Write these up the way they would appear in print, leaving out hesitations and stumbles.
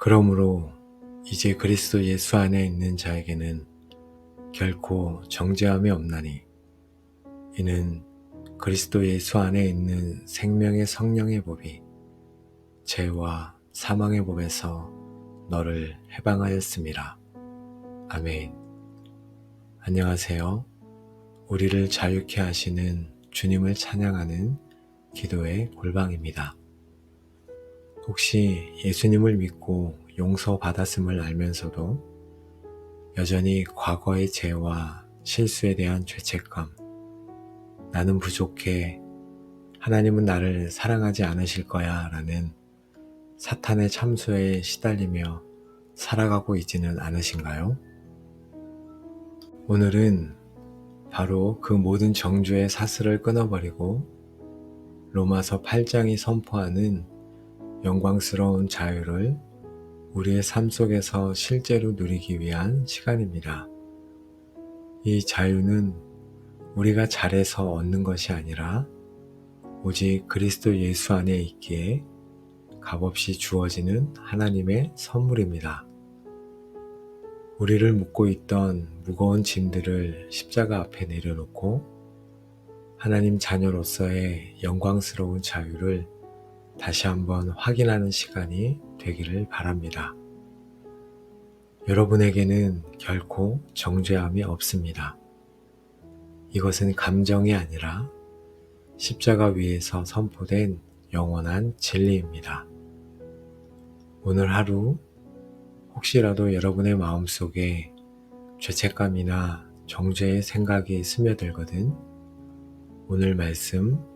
그러므로 이제 그리스도 예수 안에 있는 자에게는 결코 정죄함이 없나니 이는 그리스도 예수 안에 있는 생명의 성령의 법이 죄와 사망의 법에서 너를 해방하였음이라. 아멘. 안녕하세요. 우리를 자유케 하시는 주님을 찬양하는 기도의 골방입니다. 혹시 예수님을 믿고 용서받았음을 알면서도 여전히 과거의 죄와 실수에 대한 죄책감, 나는 부족해, 하나님은 나를 사랑하지 않으실 거야 라는 사탄의 참소에 시달리며 살아가고 있지는 않으신가요? 오늘은 바로 그 모든 정죄의 사슬을 끊어버리고 로마서 8장이 선포하는 영광스러운 자유를 우리의 삶 속에서 실제로 누리기 위한 시간입니다. 이 자유는 우리가 잘해서 얻는 것이 아니라 오직 그리스도 예수 안에 있기에 값없이 주어지는 하나님의 선물입니다. 우리를 묶고 있던 무거운 짐들을 십자가 앞에 내려놓고 하나님 자녀로서의 영광스러운 자유를 다시 한번 확인하는 시간이 되기를 바랍니다. 여러분에게는 결코 정죄함이 없습니다. 이것은 감정이 아니라 십자가 위에서 선포된 영원한 진리입니다. 오늘 하루 혹시라도 여러분의 마음속에 죄책감이나 정죄의 생각이 스며들거든 오늘 말씀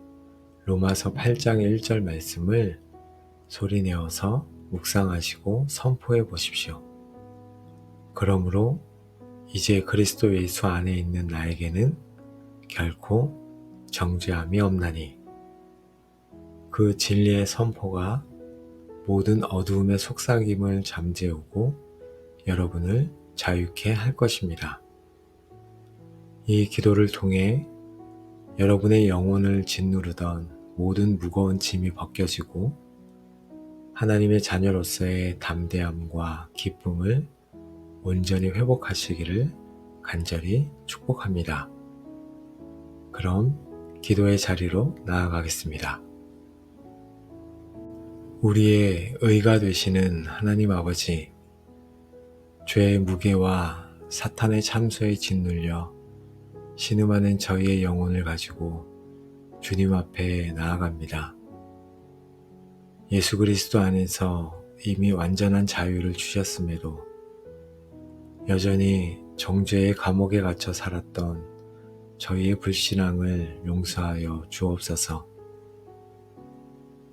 로마서 8장 1절 말씀을 소리내어서 묵상하시고 선포해 보십시오. 그러므로 이제 그리스도 예수 안에 있는 나에게는 결코 정죄함이 없나니 그 진리의 선포가 모든 어두움의 속삭임을 잠재우고 여러분을 자유케 할 것입니다. 이 기도를 통해 여러분의 영혼을 짓누르던 모든 무거운 짐이 벗겨지고 하나님의 자녀로서의 담대함과 기쁨을 온전히 회복하시기를 간절히 축복합니다. 그럼 기도의 자리로 나아가겠습니다. 우리의 의가 되시는 하나님 아버지, 죄의 무게와 사탄의 참소에 짓눌려 신음하는 저희의 영혼을 가지고 주님 앞에 나아갑니다. 예수 그리스도 안에서 이미 완전한 자유를 주셨음에도 여전히 정죄의 감옥에 갇혀 살았던 저희의 불신앙을 용서하여 주옵소서.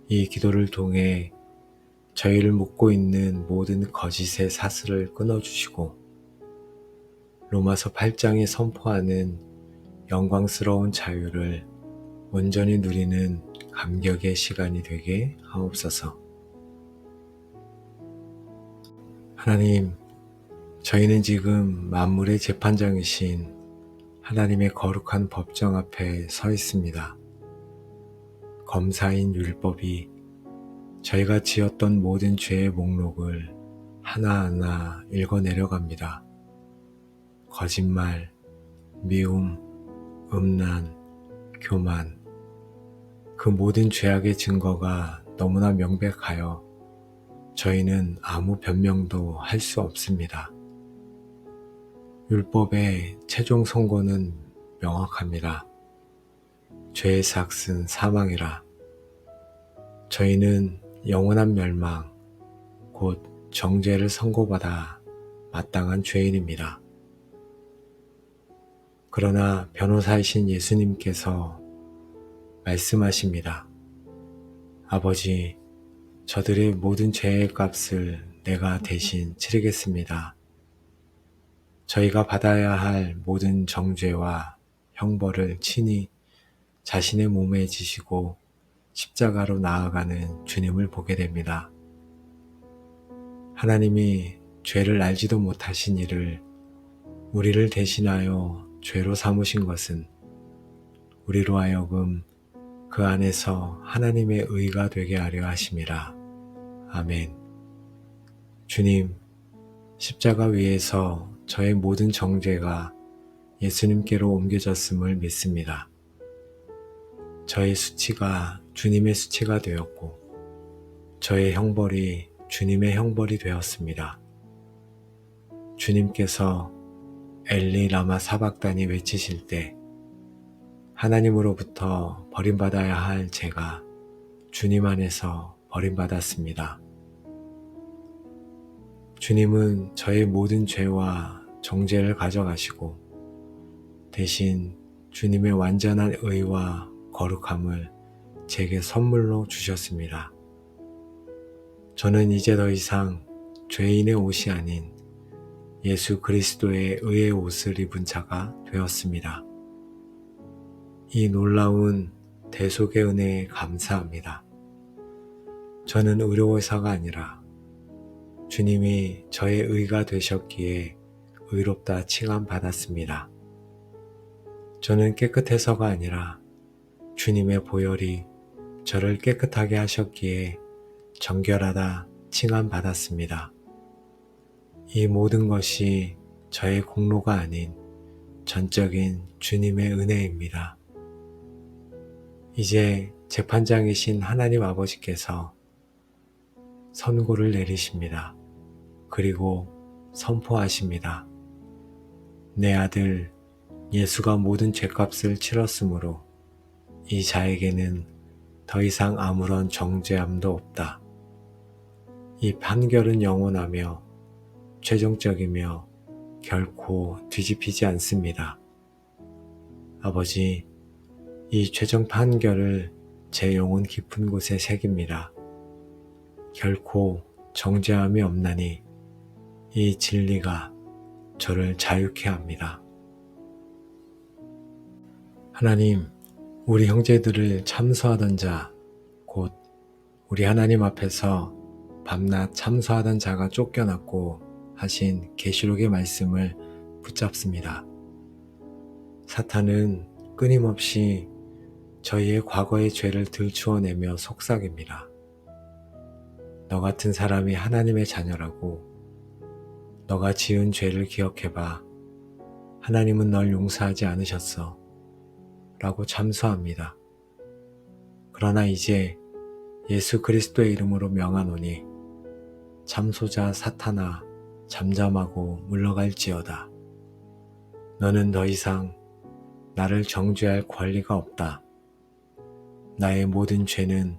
이 기도를 통해 저희를 묶고 있는 모든 거짓의 사슬을 끊어주시고 로마서 8장이 선포하는 영광스러운 자유를 온전히 누리는 감격의 시간이 되게 하옵소서. 하나님, 저희는 지금 만물의 재판장이신 하나님의 거룩한 법정 앞에 서 있습니다. 검사인 율법이 저희가 지었던 모든 죄의 목록을 하나하나 읽어 내려갑니다. 거짓말, 미움, 음란, 교만, 그 모든 죄악의 증거가 너무나 명백하여 저희는 아무 변명도 할 수 없습니다. 율법의 최종 선고는 명확합니다. 죄의 삭은 사망이라. 저희는 영원한 멸망, 곧 정죄를 선고받아 마땅한 죄인입니다. 그러나 변호사이신 예수님께서 말씀하십니다. 아버지, 저들의 모든 죄의 값을 내가 대신 치르겠습니다. 저희가 받아야 할 모든 정죄와 형벌을 친히 자신의 몸에 지시고 십자가로 나아가는 주님을 보게 됩니다. 하나님이 죄를 알지도 못하신 이를 우리를 대신하여 죄로 삼으신 것은 우리로 하여금 그 안에서 하나님의 의가 되게 하려 하심이라. 아멘. 주님, 십자가 위에서 저의 모든 정죄가 예수님께로 옮겨졌음을 믿습니다. 저의 수치가 주님의 수치가 되었고, 저의 형벌이 주님의 형벌이 되었습니다. 주님께서 엘리 라마 사박단이 외치실 때 하나님으로부터 버림받아야 할 제가 주님 안에서 버림받았습니다. 주님은 저의 모든 죄와 정죄를 가져가시고 대신 주님의 완전한 의와 거룩함을 제게 선물로 주셨습니다. 저는 이제 더 이상 죄인의 옷이 아닌 예수 그리스도의 의의 옷을 입은 자가 되었습니다. 이 놀라운 대속의 은혜에 감사합니다. 저는 의로워서가 아니라 주님이 저의 의가 되셨기에 의롭다 칭함받았습니다. 저는 깨끗해서가 아니라 주님의 보혈이 저를 깨끗하게 하셨기에 정결하다 칭함받았습니다. 이 모든 것이 저의 공로가 아닌 전적인 주님의 은혜입니다. 이제 재판장이신 하나님 아버지께서 선고를 내리십니다. 그리고 선포하십니다. 내 아들 예수가 모든 죄값을 치렀으므로 이 자에게는 더 이상 아무런 정죄함도 없다. 이 판결은 영원하며 최종적이며 결코 뒤집히지 않습니다. 아버지, 이 최종 판결을 제 영혼 깊은 곳에 새깁니다. 결코 정죄함이 없나니 이 진리가 저를 자유케 합니다. 하나님, 우리 형제들을 참소하던 자, 곧 우리 하나님 앞에서 밤낮 참소하던 자가 쫓겨났고 하신 계시록의 말씀을 붙잡습니다. 사탄은 끊임없이 저희의 과거의 죄를 들추어내며 속삭입니다. 너 같은 사람이 하나님의 자녀라고, 너가 지은 죄를 기억해봐. 하나님은 널 용서하지 않으셨어. 라고 참소합니다. 그러나 이제 예수 그리스도의 이름으로 명하노니 참소자 사탄아 잠잠하고 물러갈지어다. 너는 더 이상 나를 정죄할 권리가 없다. 나의 모든 죄는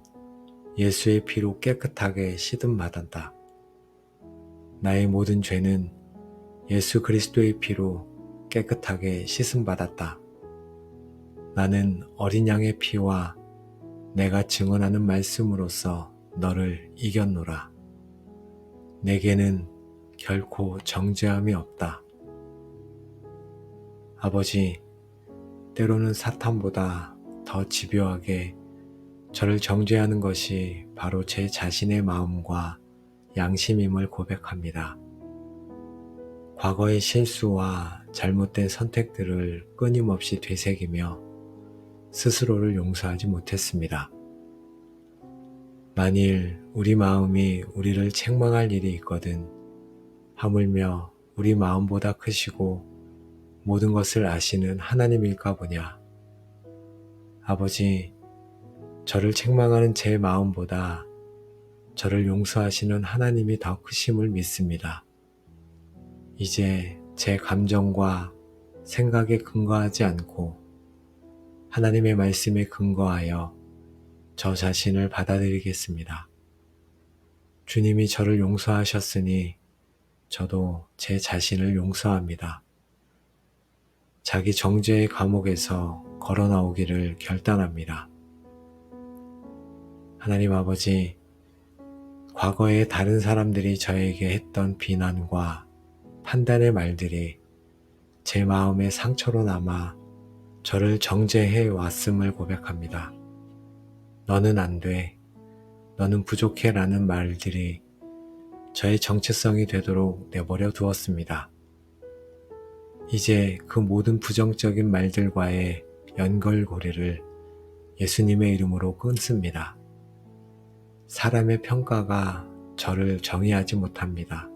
예수의 피로 깨끗하게 씻음받았다. 나의 모든 죄는 예수 그리스도의 피로 깨끗하게 씻음받았다. 나는 어린 양의 피와 내가 증언하는 말씀으로써 너를 이겼노라. 내게는 결코 정죄함이 없다. 아버지, 때로는 사탄보다 더 집요하게 저를 정죄하는 것이 바로 제 자신의 마음과 양심임을 고백합니다. 과거의 실수와 잘못된 선택들을 끊임없이 되새기며 스스로를 용서하지 못했습니다. 만일 우리 마음이 우리를 책망할 일이 있거든 하물며 우리 마음보다 크시고 모든 것을 아시는 하나님일까 보냐. 아버지, 저를 책망하는 제 마음보다 저를 용서하시는 하나님이 더 크심을 믿습니다. 이제 제 감정과 생각에 근거하지 않고 하나님의 말씀에 근거하여 저 자신을 받아들이겠습니다. 주님이 저를 용서하셨으니 저도 제 자신을 용서합니다. 자기 정죄의 감옥에서 걸어 나오기를 결단합니다. 하나님 아버지, 과거에 다른 사람들이 저에게 했던 비난과 판단의 말들이 제 마음의 상처로 남아 저를 정죄해 왔음을 고백합니다. 너는 안 돼, 너는 부족해 라는 말들이 저의 정체성이 되도록 내버려 두었습니다. 이제 그 모든 부정적인 말들과의 연결고리를 예수님의 이름으로 끊습니다. 사람의 평가가 저를 정의하지 못합니다.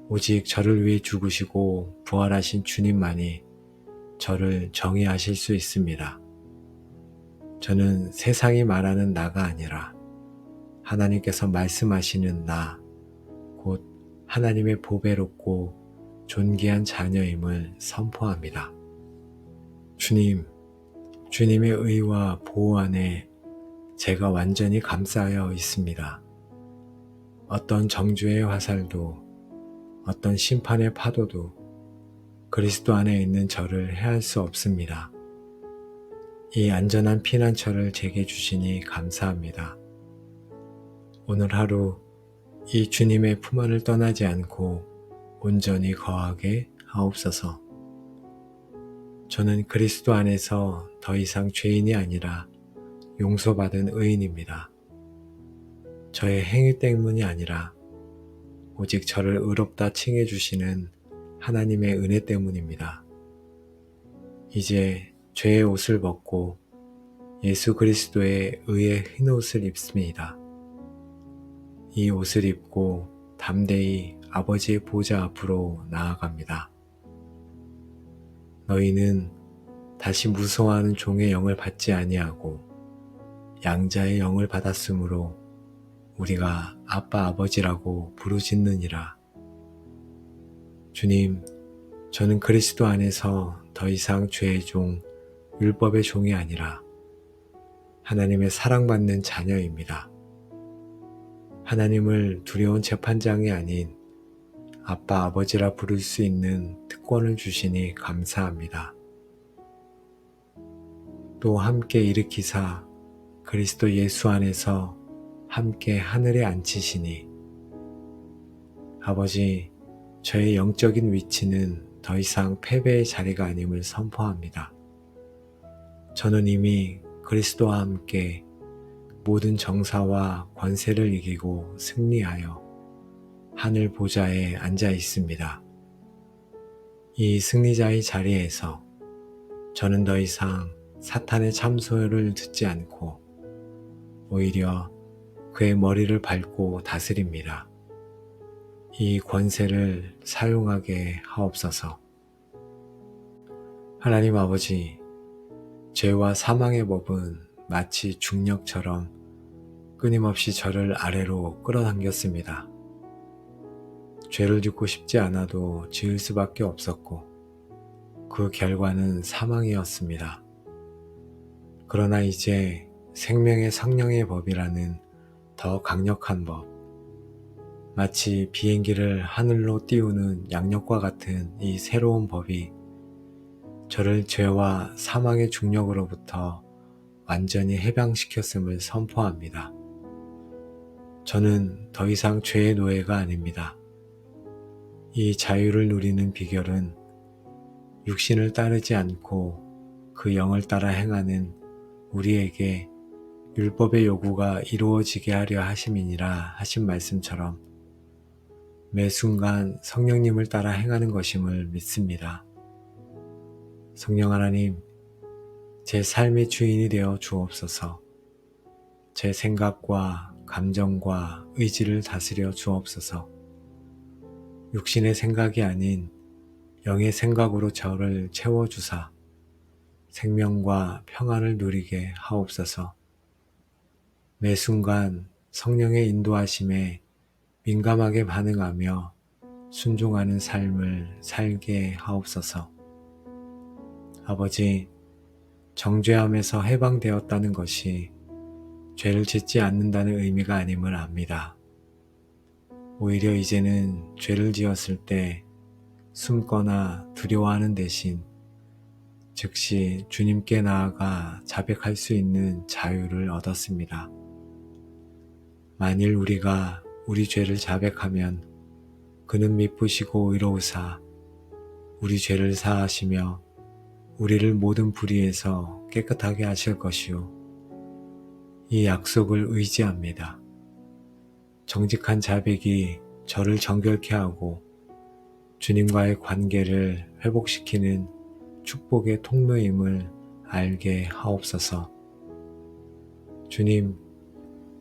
오직 저를 위해 죽으시고 부활하신 주님만이 저를 정의하실 수 있습니다. 저는 세상이 말하는 나가 아니라 하나님께서 말씀하시는 나, 곧 하나님의 보배롭고 존귀한 자녀임을 선포합니다. 주님의 의와 보호 안에 제가 완전히 감싸여 있습니다. 어떤 정죄의 화살도, 어떤 심판의 파도도 그리스도 안에 있는 저를 해할 수 없습니다. 이 안전한 피난처를 제게 주시니 감사합니다. 오늘 하루 이 주님의 품 안을 떠나지 않고 온전히 거하게 하옵소서. 저는 그리스도 안에서 더 이상 죄인이 아니라 용서받은 의인입니다. 저의 행위 때문이 아니라 오직 저를 의롭다 칭해 주시는 하나님의 은혜 때문입니다. 이제 죄의 옷을 벗고 예수 그리스도의 의의 흰 옷을 입습니다. 이 옷을 입고 담대히 아버지의 보좌 앞으로 나아갑니다. 너희는 다시 무서워하는 종의 영을 받지 아니하고 양자의 영을 받았으므로 우리가 아빠 아버지라고 부르짖느니라. 주님, 저는 그리스도 안에서 더 이상 죄의 종, 율법의 종이 아니라 하나님의 사랑받는 자녀입니다. 하나님을 두려운 재판장이 아닌 아빠 아버지라 부를 수 있는 특권을 주시니 감사합니다. 또 함께 일으키사 그리스도 예수 안에서 함께 하늘에 앉히시니 아버지, 저의 영적인 위치는 더 이상 패배의 자리가 아님을 선포합니다. 저는 이미 그리스도와 함께 모든 정사와 권세를 이기고 승리하여 하늘 보좌에 앉아 있습니다. 이 승리자의 자리에서 저는 더 이상 사탄의 참소를 듣지 않고 오히려 그의 머리를 밟고 다스립니다. 이 권세를 사용하게 하옵소서. 하나님 아버지, 죄와 사망의 법은 마치 중력처럼 끊임없이 저를 아래로 끌어당겼습니다. 죄를 짓고 싶지 않아도 지을 수밖에 없었고 그 결과는 사망이었습니다. 그러나 이제 생명의 성령의 법이라는 더 강력한 법, 마치 비행기를 하늘로 띄우는 양력과 같은 이 새로운 법이 저를 죄와 사망의 중력으로부터 완전히 해방시켰음을 선포합니다. 저는 더 이상 죄의 노예가 아닙니다. 이 자유를 누리는 비결은 육신을 따르지 않고 그 영을 따라 행하는 우리에게 율법의 요구가 이루어지게 하려 하심이니라 하신 말씀처럼 매 순간 성령님을 따라 행하는 것임을 믿습니다. 성령 하나님, 제 삶의 주인이 되어 주옵소서. 제 생각과 감정과 의지를 다스려 주옵소서. 육신의 생각이 아닌 영의 생각으로 저를 채워주사 생명과 평안을 누리게 하옵소서. 매 순간 성령의 인도하심에 민감하게 반응하며 순종하는 삶을 살게 하옵소서. 아버지, 정죄함에서 해방되었다는 것이 죄를 짓지 않는다는 의미가 아님을 압니다. 오히려 이제는 죄를 지었을 때 숨거나 두려워하는 대신 즉시 주님께 나아가 자백할 수 있는 자유를 얻었습니다. 만일 우리가 우리 죄를 자백하면 그는 미쁘시고 의로우사 우리 죄를 사하시며 우리를 모든 불의에서 깨끗하게 하실 것이요. 이 약속을 의지합니다. 정직한 자백이 저를 정결케 하고 주님과의 관계를 회복시키는 축복의 통로임을 알게 하옵소서. 주님,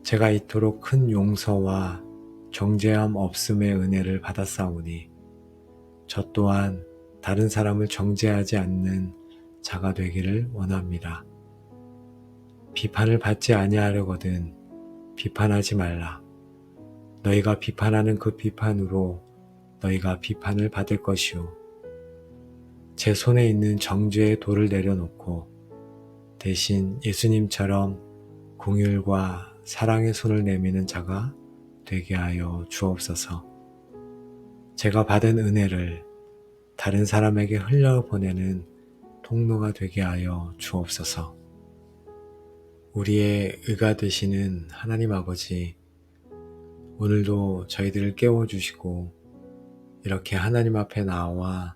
제가 이토록 큰 용서와 정죄함 없음의 은혜를 받았사오니 저 또한 다른 사람을 정죄하지 않는 자가 되기를 원합니다. 비판을 받지 아니하려거든 비판하지 말라. 너희가 비판하는 그 비판으로 너희가 비판을 받을 것이요. 제 손에 있는 정죄의 돌을 내려놓고 대신 예수님처럼 긍휼과 사랑의 손을 내미는 자가 되게 하여 주옵소서. 제가 받은 은혜를 다른 사람에게 흘려보내는 통로가 되게 하여 주옵소서. 우리의 의가 되시는 하나님 아버지, 오늘도 저희들을 깨워주시고 이렇게 하나님 앞에 나와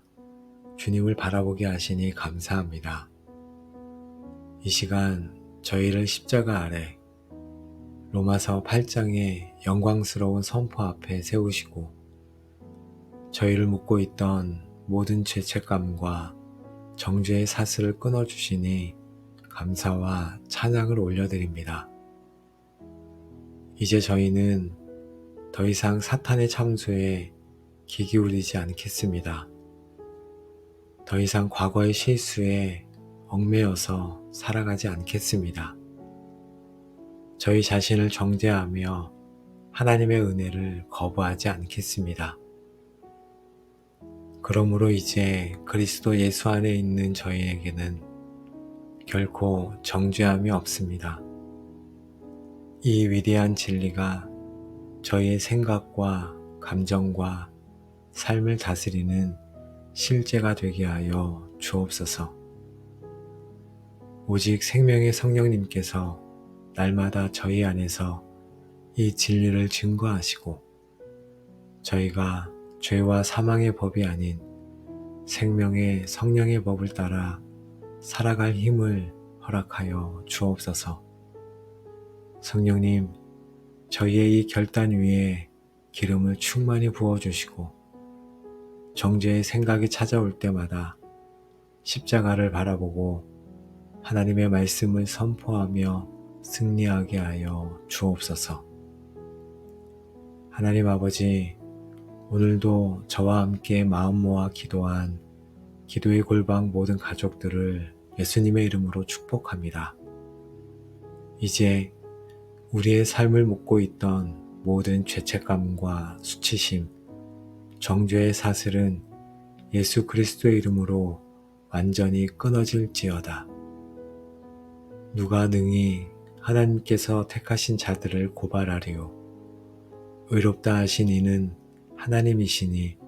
주님을 바라보게 하시니 감사합니다. 이 시간 저희를 십자가 아래 로마서 8장의 영광스러운 선포 앞에 세우시고 저희를 묶고 있던 모든 죄책감과 정죄의 사슬을 끊어주시니 감사와 찬양을 올려드립니다. 이제 저희는 더 이상 사탄의 참소에 귀 기울이지 않겠습니다. 더 이상 과거의 실수에 얽매여서 살아가지 않겠습니다. 저희 자신을 정죄하며 하나님의 은혜를 거부하지 않겠습니다. 그러므로 이제 그리스도 예수 안에 있는 저희에게는 결코 정죄함이 없습니다. 이 위대한 진리가 저희의 생각과 감정과 삶을 다스리는 실제가 되게 하여 주옵소서. 오직 생명의 성령님께서 날마다 저희 안에서 이 진리를 증거하시고 저희가 죄와 사망의 법이 아닌 생명의 성령의 법을 따라 살아갈 힘을 허락하여 주옵소서. 성령님, 저희의 이 결단 위에 기름을 충만히 부어주시고 정죄의 생각이 찾아올 때마다 십자가를 바라보고 하나님의 말씀을 선포하며 승리하게 하여 주옵소서. 하나님 아버지, 오늘도 저와 함께 마음 모아 기도한 기도의 골방 모든 가족들을 예수님의 이름으로 축복합니다. 이제 우리의 삶을 묶고 있던 모든 죄책감과 수치심, 정죄의 사슬은 예수 그리스도의 이름으로 완전히 끊어질지어다. 누가 능히 하나님께서 택하신 자들을 고발하리요. 의롭다 하신 이는 하나님이시니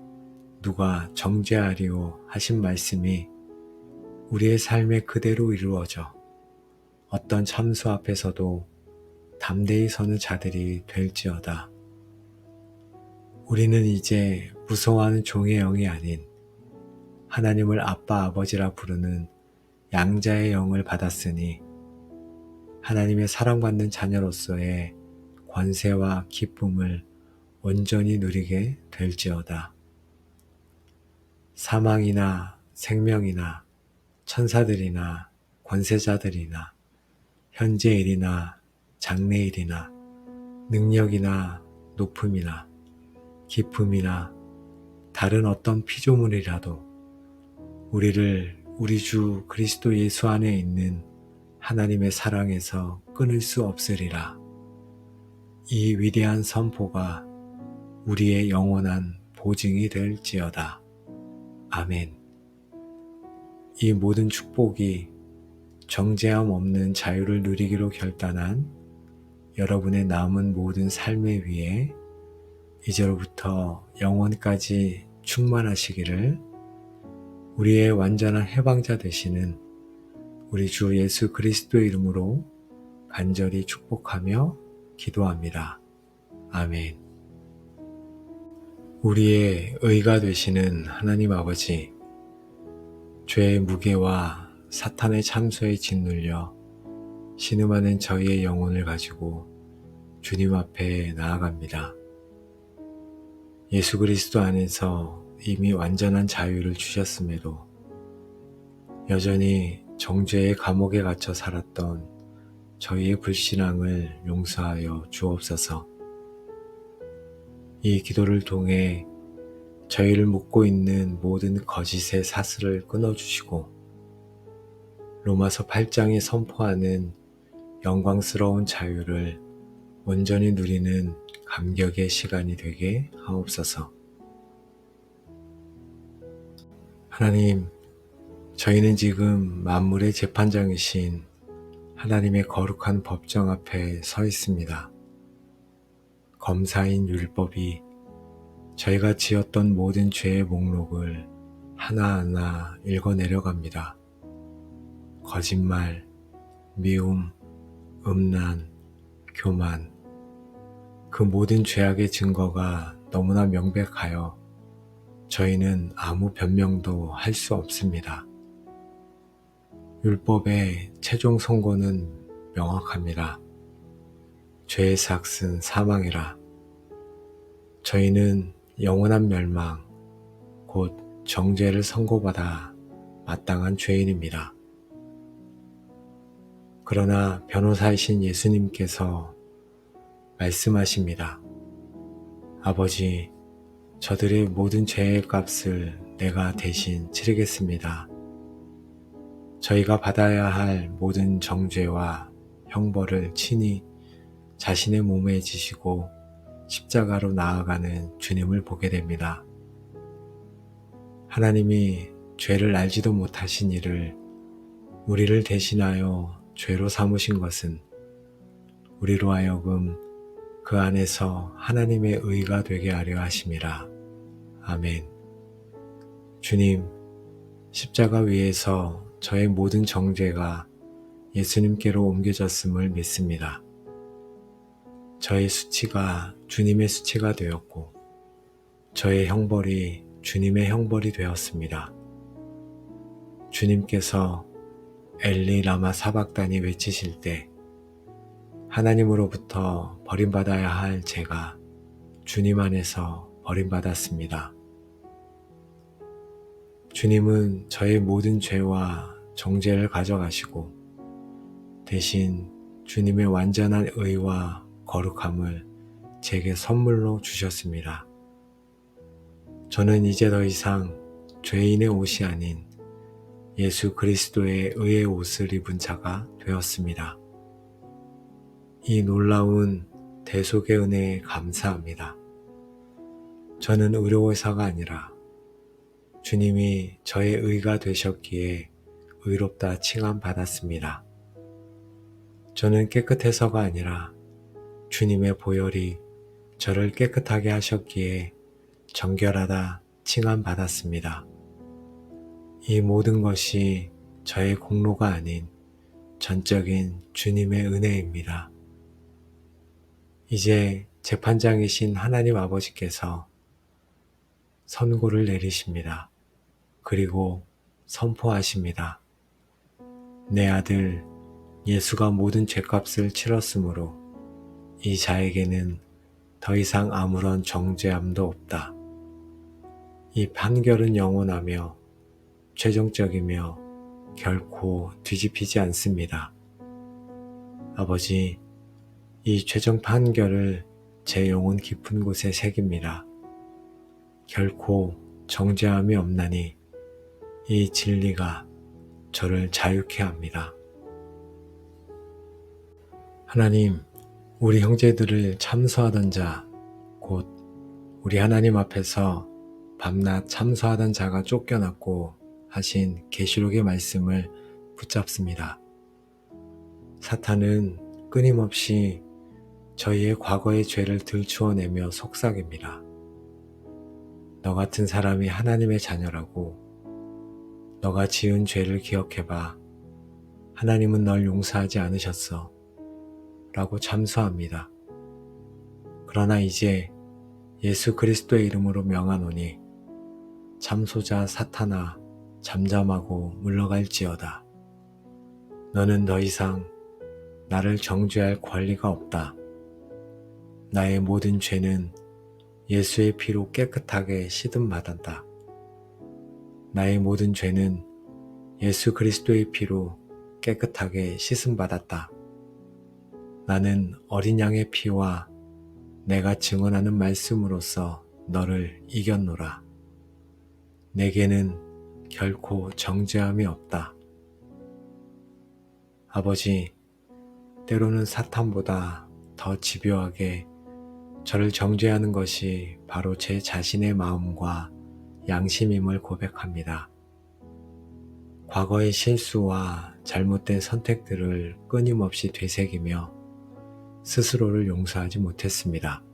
누가 정죄하리요 하신 말씀이 우리의 삶에 그대로 이루어져 어떤 참수 앞에서도 담대히 서는 자들이 될지어다. 우리는 이제 무서워하는 종의 영이 아닌 하나님을 아빠 아버지라 부르는 양자의 영을 받았으니 하나님의 사랑받는 자녀로서의 권세와 기쁨을 온전히 누리게 될지어다. 사망이나 생명이나 천사들이나 권세자들이나 현재일이나 장래일이나 능력이나 높음이나 기쁨이나 다른 어떤 피조물이라도 우리를 우리 주 그리스도 예수 안에 있는 하나님의 사랑에서 끊을 수 없으리라. 이 위대한 선포가 우리의 영원한 보증이 될지어다. 아멘. 이 모든 축복이 정죄함 없는 자유를 누리기로 결단한 여러분의 남은 모든 삶의 위에 이제로부터 영원까지 충만하시기를 우리의 완전한 해방자 되시는 우리 주 예수 그리스도의 이름으로 간절히 축복하며 기도합니다. 아멘. 우리의 의가 되시는 하나님 아버지, 죄의 무게와 사탄의 참소에 짓눌려 신음하는 저희의 영혼을 가지고 주님 앞에 나아갑니다. 예수 그리스도 안에서 이미 완전한 자유를 주셨음에도 여전히 정죄의 감옥에 갇혀 살았던 저희의 불신앙을 용서하여 주옵소서. 이 기도를 통해 저희를 묶고 있는 모든 거짓의 사슬을 끊어주시고 로마서 8장이 선포하는 영광스러운 자유를 온전히 누리는 감격의 시간이 되게 하옵소서. 하나님, 저희는 지금 만물의 재판장이신 하나님의 거룩한 법정 앞에 서 있습니다. 검사인 율법이 저희가 지었던 모든 죄의 목록을 하나하나 읽어내려갑니다. 거짓말, 미움, 음란, 교만, 그 모든 죄악의 증거가 너무나 명백하여 저희는 아무 변명도 할 수 없습니다. 율법의 최종 선고는 명확합니다. 죄의 삭은 사망이라. 저희는 영원한 멸망, 곧 정죄를 선고받아 마땅한 죄인입니다. 그러나 변호사이신 예수님께서 말씀하십니다. 아버지, 저들의 모든 죄의 값을 내가 대신 치르겠습니다. 저희가 받아야 할 모든 정죄와 형벌을 친히 자신의 몸에 지시고 십자가로 나아가는 주님을 보게 됩니다. 하나님이 죄를 알지도 못하신 이를 우리를 대신하여 죄로 삼으신 것은 우리로 하여금 그 안에서 하나님의 의가 되게 하려 하심이라. 아멘. 주님, 십자가 위에서 저의 모든 정죄가 예수님께로 옮겨졌음을 믿습니다. 저의 수치가 주님의 수치가 되었고 저의 형벌이 주님의 형벌이 되었습니다. 주님께서 엘리 라마 사박단이 외치실 때 하나님으로부터 버림받아야 할 제가 주님 안에서 버림받았습니다. 주님은 저의 모든 죄와 정죄를 가져가시고 대신 주님의 완전한 의와 거룩함을 제게 선물로 주셨습니다. 저는 이제 더 이상 죄인의 옷이 아닌 예수 그리스도의 의의 옷을 입은 자가 되었습니다. 이 놀라운 대속의 은혜에 감사합니다. 저는 의로워서가 아니라 주님이 저의 의가 되셨기에 의롭다 칭함받았습니다. 저는 깨끗해서가 아니라 주님의 보혈이 저를 깨끗하게 하셨기에 정결하다 칭함받았습니다. 이 모든 것이 저의 공로가 아닌 전적인 주님의 은혜입니다. 이제 재판장이신 하나님 아버지께서 선고를 내리십니다. 그리고 선포하십니다. 내 아들 예수가 모든 죄값을 치렀으므로 이 자에게는 더 이상 아무런 정죄함도 없다. 이 판결은 영원하며 최종적이며 결코 뒤집히지 않습니다. 아버지, 이 최종 판결을 제 영혼 깊은 곳에 새깁니다. 결코 정죄함이 없나니 이 진리가 저를 자유케 합니다. 하나님, 우리 형제들을 참소하던 자, 곧 우리 하나님 앞에서 밤낮 참소하던 자가 쫓겨났고 하신 계시록의 말씀을 붙잡습니다. 사탄은 끊임없이 저희의 과거의 죄를 들추어내며 속삭입니다. 너 같은 사람이 하나님의 자녀라고, 너가 지은 죄를 기억해봐. 하나님은 널 용서하지 않으셨어. 라고 참소합니다. 그러나 이제 예수 그리스도의 이름으로 명하노니 참소자 사탄아 잠잠하고 물러갈지어다. 너는 더 이상 나를 정죄할 권리가 없다. 나의 모든 죄는 예수의 피로 깨끗하게 씻음받았다. 나의 모든 죄는 예수 그리스도의 피로 깨끗하게 씻음받았다. 나는 어린 양의 피와 내가 증언하는 말씀으로써 너를 이겼노라. 내게는 결코 정죄함이 없다. 아버지, 때로는 사탄보다 더 집요하게 저를 정죄하는 것이 바로 제 자신의 마음과 양심임을 고백합니다. 과거의 실수와 잘못된 선택들을 끊임없이 되새기며 스스로를 용서하지 못했습니다.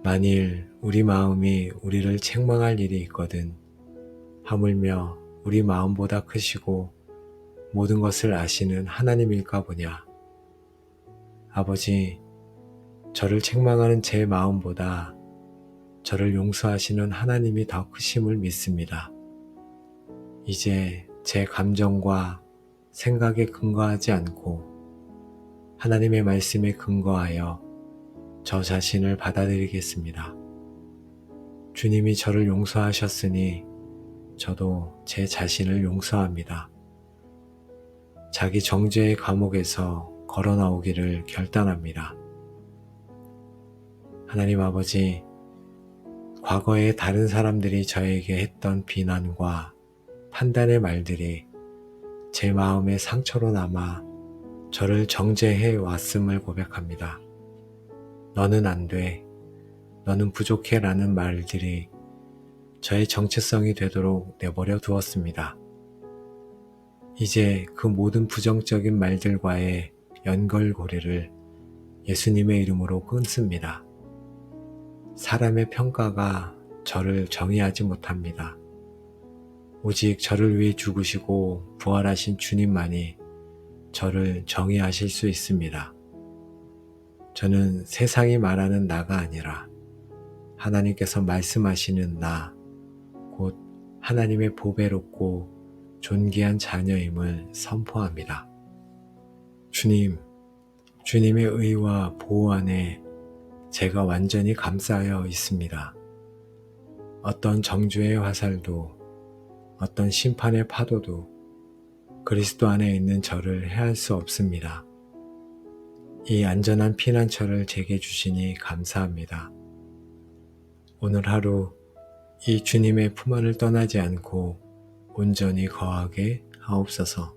만일 우리 마음이 우리를 책망할 일이 있거든 하물며 우리 마음보다 크시고 모든 것을 아시는 하나님일까 보냐. 아버지, 저를 책망하는 제 마음보다 저를 용서하시는 하나님이 더 크심을 믿습니다. 이제 제 감정과 생각에 근거하지 않고 하나님의 말씀에 근거하여 저 자신을 받아들이겠습니다. 주님이 저를 용서하셨으니 저도 제 자신을 용서합니다. 자기 정죄의 감옥에서 걸어 나오기를 결단합니다. 하나님 아버지, 과거에 다른 사람들이 저에게 했던 비난과 판단의 말들이 제 마음의 상처로 남아 저를 정죄해 왔음을 고백합니다. 너는 안 돼, 너는 부족해 라는 말들이 저의 정체성이 되도록 내버려 두었습니다. 이제 그 모든 부정적인 말들과의 연결고리를 예수님의 이름으로 끊습니다. 사람의 평가가 저를 정의하지 못합니다. 오직 저를 위해 죽으시고 부활하신 주님만이 저를 정의하실 수 있습니다. 저는 세상이 말하는 나가 아니라 하나님께서 말씀하시는 나, 곧 하나님의 보배롭고 존귀한 자녀임을 선포합니다. 주님, 주님의 의와 보호 안에 제가 완전히 감싸여 있습니다. 어떤 정죄의 화살도 어떤 심판의 파도도 그리스도 안에 있는 저를 해할 수 없습니다. 이 안전한 피난처를 제게 주시니 감사합니다. 오늘 하루 이 주님의 품 안을 떠나지 않고 온전히 거하게 하옵소서.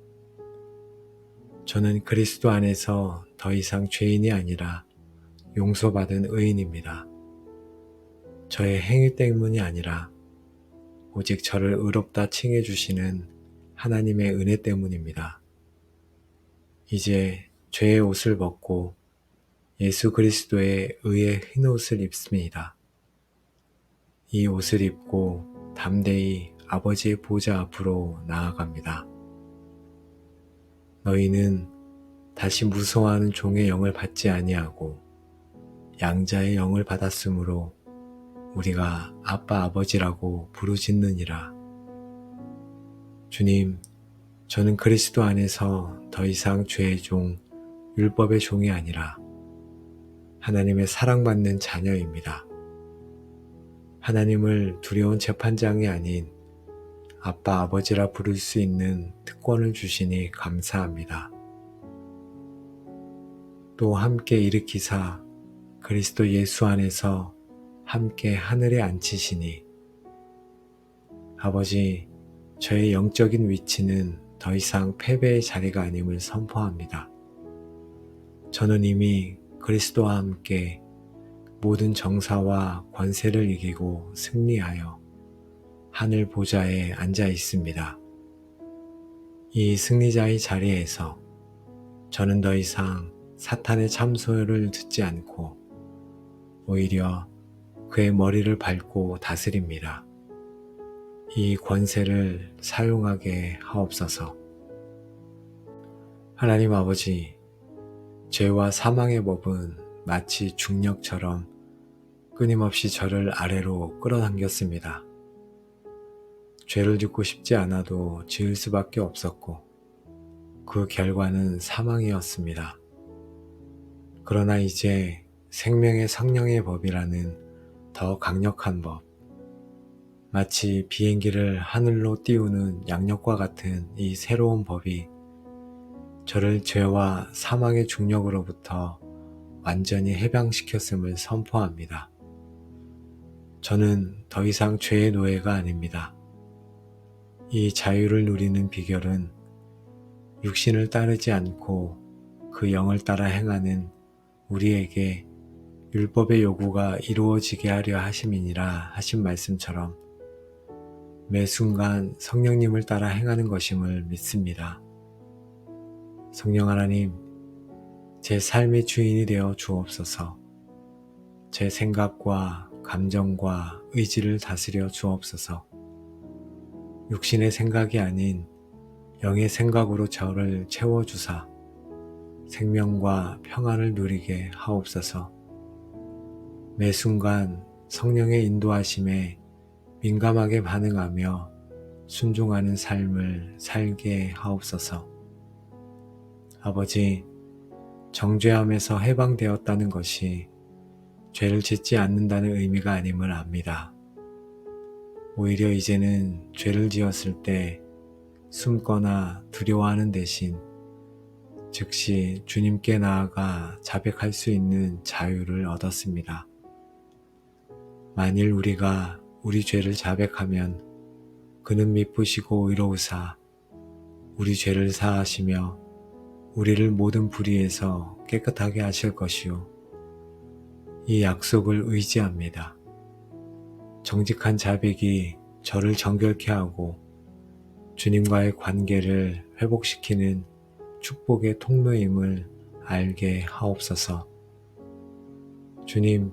저는 그리스도 안에서 더 이상 죄인이 아니라 용서받은 의인입니다. 저의 행위 때문이 아니라 오직 저를 의롭다 칭해 주시는 하나님의 은혜 때문입니다. 이제 죄의 옷을 벗고 예수 그리스도의 의의 흰 옷을 입습니다. 이 옷을 입고 담대히 아버지의 보좌 앞으로 나아갑니다. 너희는 다시 무서워하는 종의 영을 받지 아니하고 양자의 영을 받았으므로 우리가 아빠 아버지라고 부르짖느니라. 주님, 저는 그리스도 안에서 더 이상 죄의 종, 율법의 종이 아니라 하나님의 사랑받는 자녀입니다. 하나님을 두려운 재판장이 아닌 아빠 아버지라 부를 수 있는 특권을 주시니 감사합니다. 또 함께 일으키사 그리스도 예수 안에서 함께 하늘에 앉히시니 아버지, 저의 영적인 위치는 더 이상 패배의 자리가 아님을 선포합니다. 저는 이미 그리스도와 함께 모든 정사와 권세를 이기고 승리하여 하늘 보좌에 앉아 있습니다. 이 승리자의 자리에서 저는 더 이상 사탄의 참소를 듣지 않고 오히려 그의 머리를 밟고 다스립니다. 이 권세를 사용하게 하옵소서. 하나님 아버지, 죄와 사망의 법은 마치 중력처럼 끊임없이 저를 아래로 끌어당겼습니다. 죄를 짓고 싶지 않아도 지을 수밖에 없었고 그 결과는 사망이었습니다. 그러나 이제 생명의 성령의 법이라는 더 강력한 법, 마치 비행기를 하늘로 띄우는 양력과 같은 이 새로운 법이 저를 죄와 사망의 중력으로부터 완전히 해방시켰음을 선포합니다. 저는 더 이상 죄의 노예가 아닙니다. 이 자유를 누리는 비결은 육신을 따르지 않고 그 영을 따라 행하는 우리에게 율법의 요구가 이루어지게 하려 하심이니라 하신 말씀처럼 매 순간 성령님을 따라 행하는 것임을 믿습니다. 성령 하나님, 제 삶의 주인이 되어 주옵소서. 제 생각과 감정과 의지를 다스려 주옵소서. 육신의 생각이 아닌 영의 생각으로 저를 채워주사 생명과 평안을 누리게 하옵소서. 매 순간 성령의 인도하심에 민감하게 반응하며 순종하는 삶을 살게 하옵소서. 아버지, 정죄함에서 해방되었다는 것이 죄를 짓지 않는다는 의미가 아님을 압니다. 오히려 이제는 죄를 지었을 때 숨거나 두려워하는 대신 즉시 주님께 나아가 자백할 수 있는 자유를 얻었습니다. 만일 우리가 우리 죄를 자백하면 그는 미쁘시고 의로우사 우리 죄를 사하시며 우리를 모든 불의에서 깨끗하게 하실 것이요. 이 약속을 의지합니다. 정직한 자백이 저를 정결케 하고 주님과의 관계를 회복시키는 축복의 통로임을 알게 하옵소서. 주님,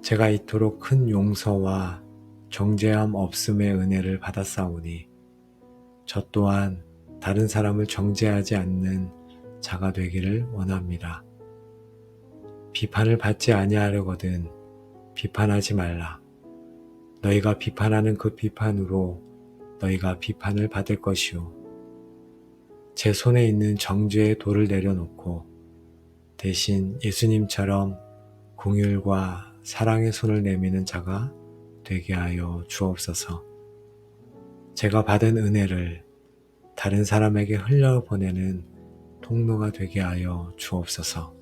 제가 이토록 큰 용서와 정죄함 없음의 은혜를 받았사오니 저 또한 다른 사람을 정죄하지 않는 자가 되기를 원합니다. 비판을 받지 아니하려거든 비판하지 말라. 너희가 비판하는 그 비판으로 너희가 비판을 받을 것이요. 제 손에 있는 정죄의 돌을 내려놓고 대신 예수님처럼 긍휼과 사랑의 손을 내미는 자가 되게 하여 주옵소서. 제가 받은 은혜를 다른 사람에게 흘려보내는 통로가 되게 하여 주옵소서.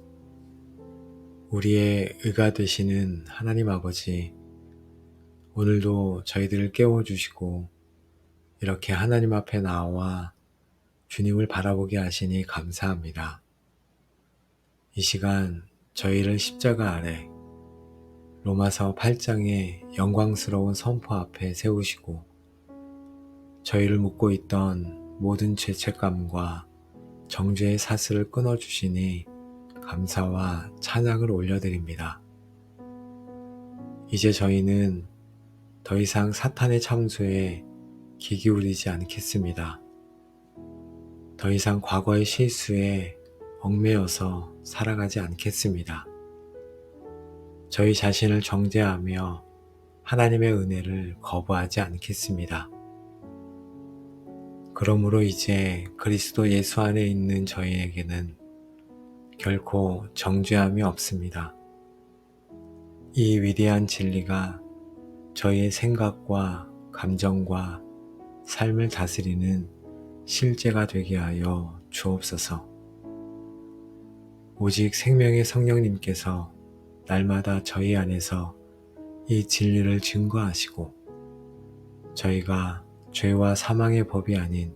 우리의 의가 되시는 하나님 아버지, 오늘도 저희들을 깨워주시고 이렇게 하나님 앞에 나와 주님을 바라보게 하시니 감사합니다. 이 시간 저희를 십자가 아래 로마서 8장의 영광스러운 선포 앞에 세우시고 저희를 묶고 있던 모든 죄책감과 정죄의 사슬을 끊어주시니 감사와 찬양을 올려드립니다. 이제 저희는 더 이상 사탄의 참소에 귀 기울이지 않겠습니다. 더 이상 과거의 실수에 얽매여서 살아가지 않겠습니다. 저희 자신을 정죄하며 하나님의 은혜를 거부하지 않겠습니다. 그러므로 이제 그리스도 예수 안에 있는 저희에게는 결코 정죄함이 없습니다. 이 위대한 진리가 저희의 생각과 감정과 삶을 다스리는 실제가 되게 하여 주옵소서. 오직 생명의 성령님께서 날마다 저희 안에서 이 진리를 증거하시고 저희가 죄와 사망의 법이 아닌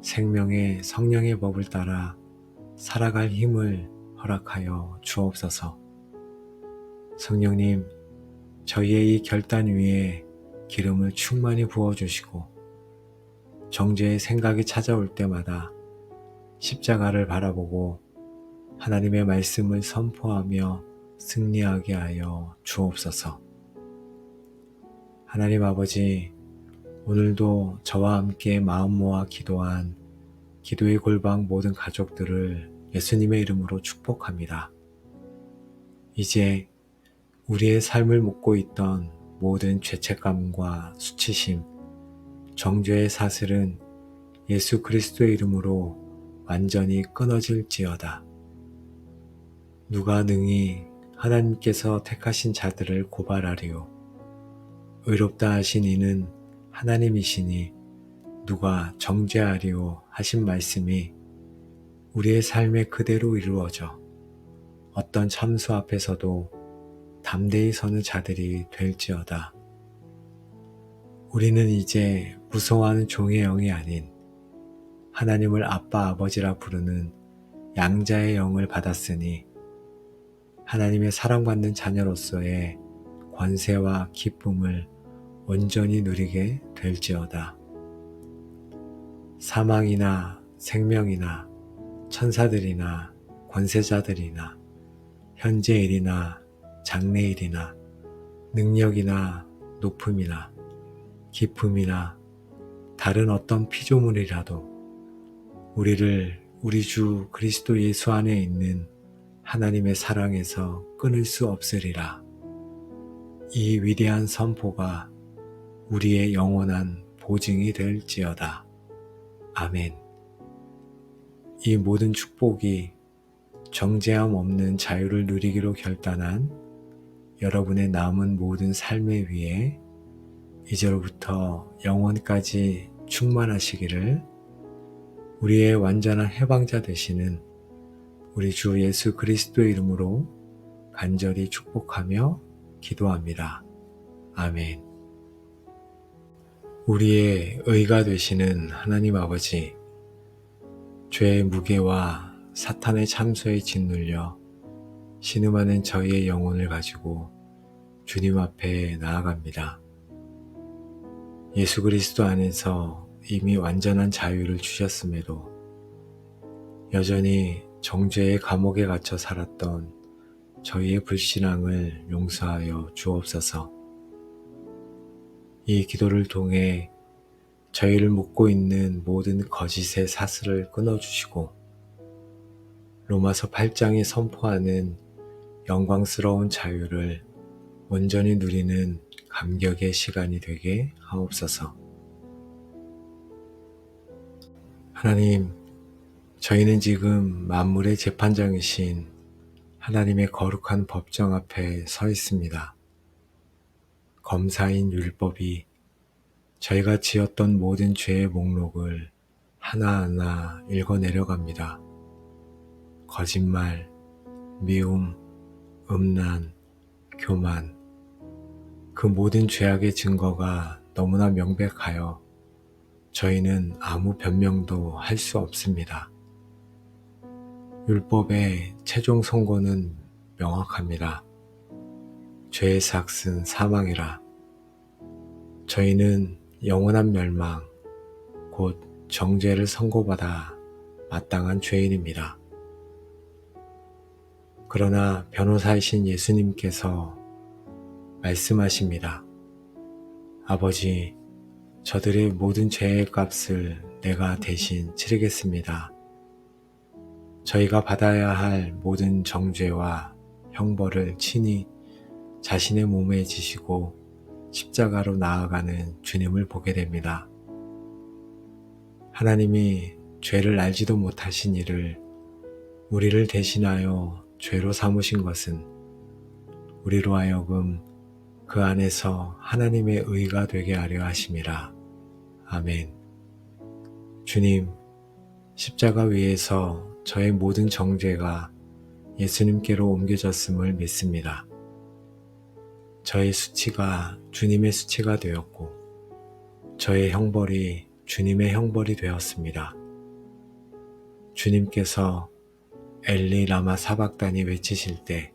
생명의 성령의 법을 따라 살아갈 힘을 허락하여 주옵소서. 성령님, 저희의 이 결단 위에 기름을 충만히 부어주시고 정죄의 생각이 찾아올 때마다 십자가를 바라보고 하나님의 말씀을 선포하며 승리하게 하여 주옵소서. 하나님 아버지, 오늘도 저와 함께 마음 모아 기도한 기도의 골방 모든 가족들을 예수님의 이름으로 축복합니다. 이제 우리의 삶을 묶고 있던 모든 죄책감과 수치심, 정죄의 사슬은 예수 그리스도의 이름으로 완전히 끊어질지어다. 누가 능히 하나님께서 택하신 자들을 고발하리요. 의롭다 하신 이는 하나님이시니 누가 정죄하리요 하신 말씀이 우리의 삶에 그대로 이루어져 어떤 참수 앞에서도 담대히 서는 자들이 될지어다. 우리는 이제 무서워하는 종의 영이 아닌 하나님을 아빠 아버지라 부르는 양자의 영을 받았으니 하나님의 사랑받는 자녀로서의 권세와 기쁨을 온전히 누리게 될지어다. 사망이나 생명이나 천사들이나 권세자들이나 현재일이나 장래일이나 능력이나 높음이나 기쁨이나 다른 어떤 피조물이라도 우리를 우리 주 그리스도 예수 안에 있는 하나님의 사랑에서 끊을 수 없으리라. 이 위대한 선포가 우리의 영원한 보증이 될지어다. 아멘. 이 모든 축복이 정죄함 없는 자유를 누리기로 결단한 여러분의 남은 모든 삶의 위에 이제로부터 영원까지 충만하시기를 우리의 완전한 해방자 되시는 우리 주 예수 그리스도의 이름으로 간절히 축복하며 기도합니다. 아멘. 우리의 의가 되시는 하나님 아버지, 죄의 무게와 사탄의 참소에 짓눌려 신음하는 저희의 영혼을 가지고 주님 앞에 나아갑니다. 예수 그리스도 안에서 이미 완전한 자유를 주셨음에도 여전히 정죄의 감옥에 갇혀 살았던 저희의 불신앙을 용서하여 주옵소서. 이 기도를 통해 저희를 묶고 있는 모든 거짓의 사슬을 끊어주시고 로마서 8장이 선포하는 영광스러운 자유를 온전히 누리는 감격의 시간이 되게 하옵소서. 하나님, 저희는 지금 만물의 재판장이신 하나님의 거룩한 법정 앞에 서 있습니다. 검사인 율법이 저희가 지었던 모든 죄의 목록을 하나하나 읽어내려갑니다. 거짓말, 미움, 음란, 교만, 그 모든 죄악의 증거가 너무나 명백하여 저희는 아무 변명도 할 수 없습니다. 율법의 최종 선고는 명확합니다. 죄의 삭은 사망이라. 저희는 영원한 멸망, 곧 정죄를 선고받아 마땅한 죄인입니다. 그러나 변호사이신 예수님께서 말씀하십니다. 아버지, 저들의 모든 죄의 값을 내가 대신 치르겠습니다. 저희가 받아야 할 모든 정죄와 형벌을 친히 자신의 몸에 지시고 십자가로 나아가는 주님을 보게 됩니다. 하나님이 죄를 알지도 못하신 이를 우리를 대신하여 죄로 삼으신 것은 우리로 하여금 그 안에서 하나님의 의가 되게 하려 하심이라. 아멘. 주님, 십자가 위에서 저의 모든 정죄가 예수님께로 옮겨졌음을 믿습니다. 저의 수치가 주님의 수치가 되었고 저의 형벌이 주님의 형벌이 되었습니다. 주님께서 엘리 라마 사박단이 외치실 때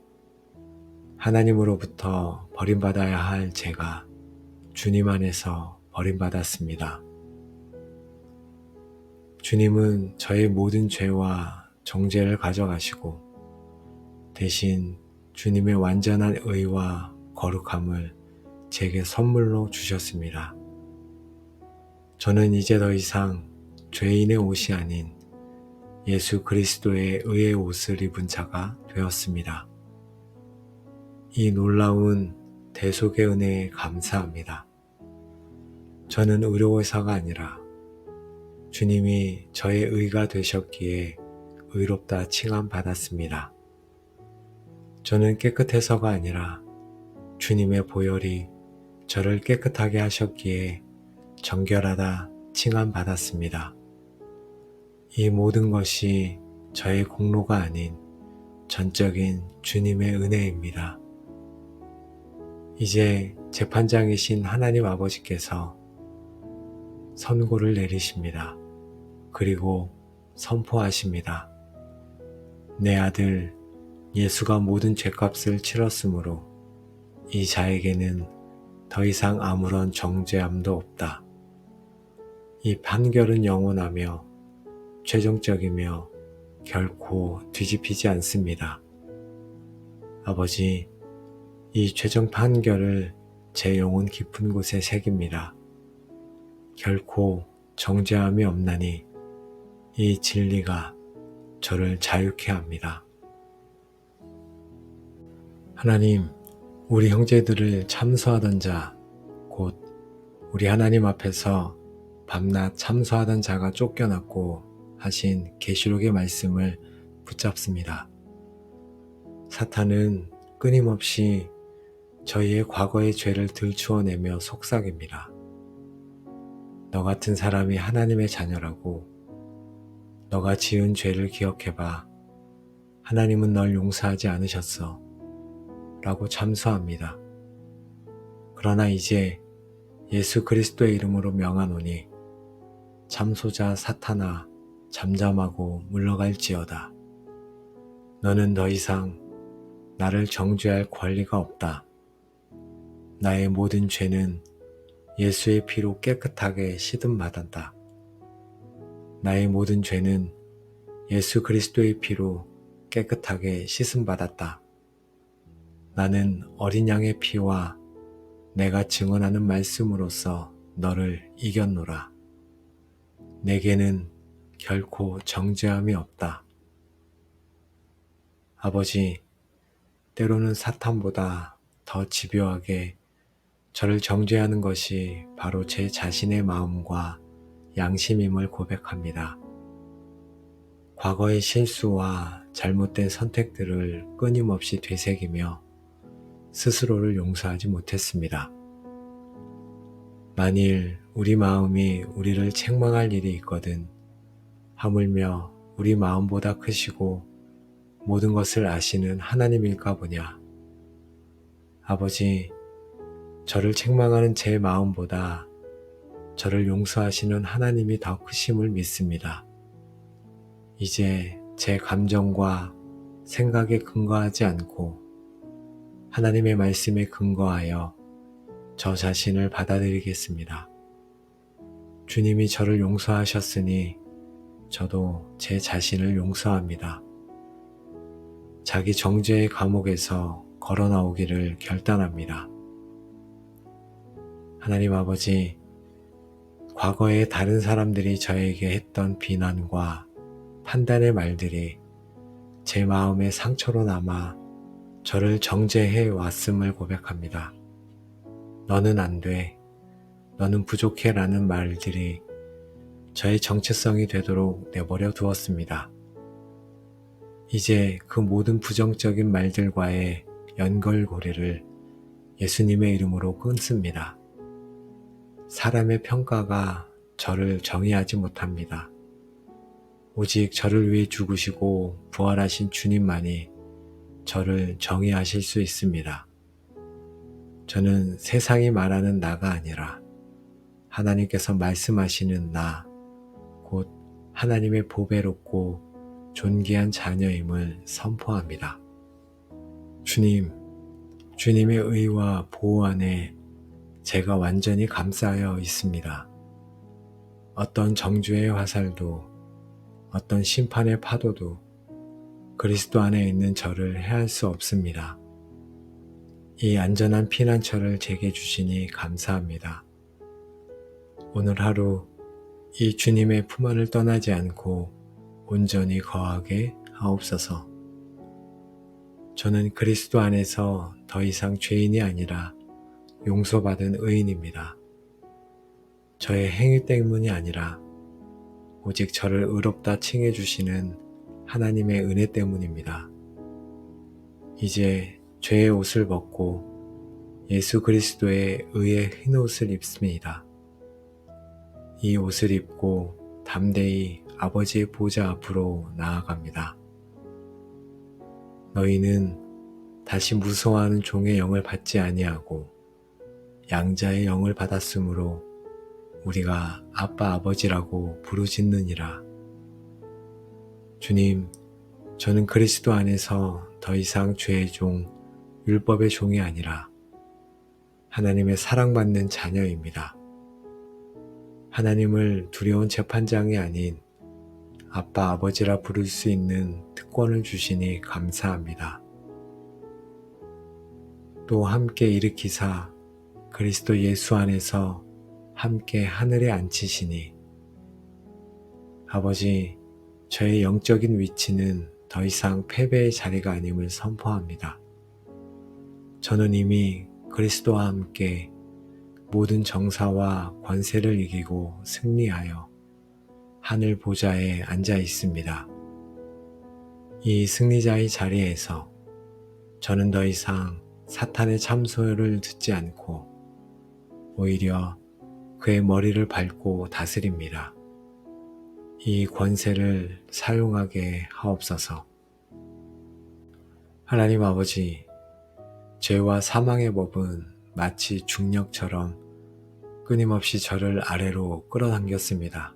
하나님으로부터 버림받아야 할 제가 주님 안에서 버림받았습니다. 주님은 저의 모든 죄와 정죄를 가져가시고 대신 주님의 완전한 의와 거룩함을 제게 선물로 주셨습니다. 저는 이제 더 이상 죄인의 옷이 아닌 예수 그리스도의 의의 옷을 입은 자가 되었습니다. 이 놀라운 대속의 은혜에 감사합니다. 저는 의로워서가 아니라 주님이 저의 의가 되셨기에 의롭다 칭함받았습니다. 저는 깨끗해서가 아니라 주님의 보혈이 저를 깨끗하게 하셨기에 정결하다 칭함받았습니다. 이 모든 것이 저의 공로가 아닌 전적인 주님의 은혜입니다. 이제 재판장이신 하나님 아버지께서 선고를 내리십니다. 그리고 선포하십니다. 내 아들 예수가 모든 죄값을 치렀으므로 이 자에게는 더 이상 아무런 정죄함도 없다. 이 판결은 영원하며 최종적이며 결코 뒤집히지 않습니다. 아버지, 이 최종 판결을 제 영혼 깊은 곳에 새깁니다. 결코 정죄함이 없나니 이 진리가 저를 자유케 합니다. 하나님, 우리 형제들을 참소하던 자, 곧 우리 하나님 앞에서 밤낮 참소하던 자가 쫓겨났고 하신 계시록의 말씀을 붙잡습니다. 사탄은 끊임없이 저희의 과거의 죄를 들추어내며 속삭입니다. 너 같은 사람이 하나님의 자녀라고, 너가 지은 죄를 기억해봐. 하나님은 널 용서하지 않으셨어. 라고 참소합니다. 그러나 이제 예수 그리스도의 이름으로 명하노니 참소자 사탄아 잠잠하고 물러갈지어다. 너는 더 이상 나를 정죄할 권리가 없다. 나의 모든 죄는 예수의 피로 깨끗하게 씻음받았다. 나의 모든 죄는 예수 그리스도의 피로 깨끗하게 씻음받았다. 나는 어린 양의 피와 내가 증언하는 말씀으로써 너를 이겼노라. 내게는 결코 정죄함이 없다. 아버지, 때로는 사탄보다 더 집요하게 저를 정죄하는 것이 바로 제 자신의 마음과 양심임을 고백합니다. 과거의 실수와 잘못된 선택들을 끊임없이 되새기며 스스로를 용서하지 못했습니다. 만일 우리 마음이 우리를 책망할 일이 있거든 하물며 우리 마음보다 크시고 모든 것을 아시는 하나님일까 보냐. 아버지, 저를 책망하는 제 마음보다 저를 용서하시는 하나님이 더 크심을 믿습니다. 이제 제 감정과 생각에 근거하지 않고 하나님의 말씀에 근거하여 저 자신을 받아들이겠습니다. 주님이 저를 용서하셨으니 저도 제 자신을 용서합니다. 자기 정죄의 감옥에서 걸어 나오기를 결단합니다. 하나님 아버지, 과거에 다른 사람들이 저에게 했던 비난과 판단의 말들이 제 마음의 상처로 남아 저를 정죄해 왔음을 고백합니다. 너는 안 돼, 너는 부족해 라는 말들이 저의 정체성이 되도록 내버려 두었습니다. 이제 그 모든 부정적인 말들과의 연결고리를 예수님의 이름으로 끊습니다. 사람의 평가가 저를 정의하지 못합니다. 오직 저를 위해 죽으시고 부활하신 주님만이 저를 정의하실 수 있습니다. 저는 세상이 말하는 나가 아니라 하나님께서 말씀하시는 나, 곧 하나님의 보배롭고 존귀한 자녀임을 선포합니다. 주님, 주님의 의와 보호 안에 제가 완전히 감싸여 있습니다. 어떤 정죄의 화살도, 어떤 심판의 파도도 그리스도 안에 있는 저를 해할 수 없습니다. 이 안전한 피난처를 제게 주시니 감사합니다. 오늘 하루 이 주님의 품 안을 떠나지 않고 온전히 거하게 하옵소서. 저는 그리스도 안에서 더 이상 죄인이 아니라 용서받은 의인입니다. 저의 행위 때문이 아니라 오직 저를 의롭다 칭해 주시는 하나님의 은혜 때문입니다. 이제 죄의 옷을 벗고 예수 그리스도의 의의 흰 옷을 입습니다. 이 옷을 입고 담대히 아버지의 보좌 앞으로 나아갑니다. 너희는 다시 무서워하는 종의 영을 받지 아니하고 양자의 영을 받았으므로 우리가 아빠 아버지라고 부르짖느니라. 주님, 저는 그리스도 안에서 더 이상 죄의 종, 율법의 종이 아니라 하나님의 사랑받는 자녀입니다. 하나님을 두려운 재판장이 아닌 아빠 아버지라 부를 수 있는 특권을 주시니 감사합니다. 또 함께 일으키사 그리스도 예수 안에서 함께 하늘에 앉히시니 아버지, 저의 영적인 위치는 더 이상 패배의 자리가 아님을 선포합니다. 저는 이미 그리스도와 함께 모든 정사와 권세를 이기고 승리하여 하늘 보좌에 앉아 있습니다. 이 승리자의 자리에서 저는 더 이상 사탄의 참소를 듣지 않고 오히려 그의 머리를 밟고 다스립니다. 이 권세를 사용하게 하옵소서. 하나님 아버지, 죄와 사망의 법은 마치 중력처럼 끊임없이 저를 아래로 끌어당겼습니다.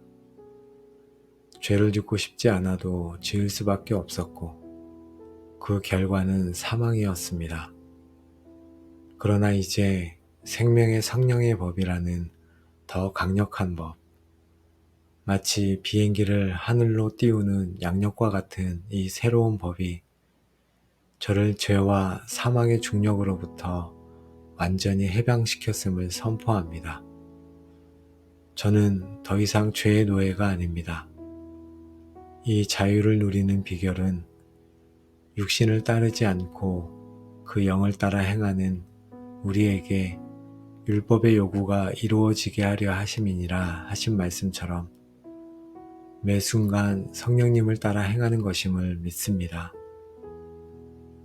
죄를 짓고 싶지 않아도 지을 수밖에 없었고 그 결과는 사망이었습니다. 그러나 이제 생명의 성령의 법이라는 더 강력한 법, 마치 비행기를 하늘로 띄우는 양력과 같은 이 새로운 법이 저를 죄와 사망의 중력으로부터 완전히 해방시켰음을 선포합니다. 저는 더 이상 죄의 노예가 아닙니다. 이 자유를 누리는 비결은 육신을 따르지 않고 그 영을 따라 행하는 우리에게 율법의 요구가 이루어지게 하려 하심이니라 하신 말씀처럼 매 순간 성령님을 따라 행하는 것임을 믿습니다.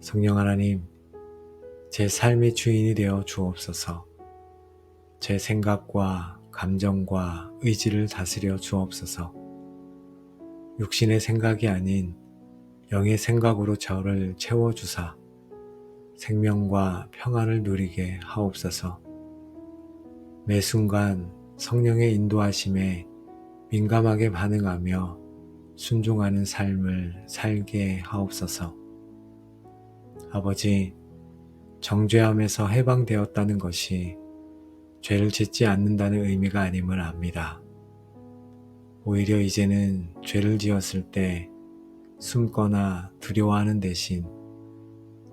성령 하나님, 제 삶의 주인이 되어 주옵소서. 제 생각과 감정과 의지를 다스려 주옵소서. 육신의 생각이 아닌 영의 생각으로 저를 채워주사 생명과 평안을 누리게 하옵소서. 매 순간 성령의 인도하심에 민감하게 반응하며 순종하는 삶을 살게 하옵소서. 아버지, 정죄함에서 해방되었다는 것이 죄를 짓지 않는다는 의미가 아님을 압니다. 오히려 이제는 죄를 지었을 때 숨거나 두려워하는 대신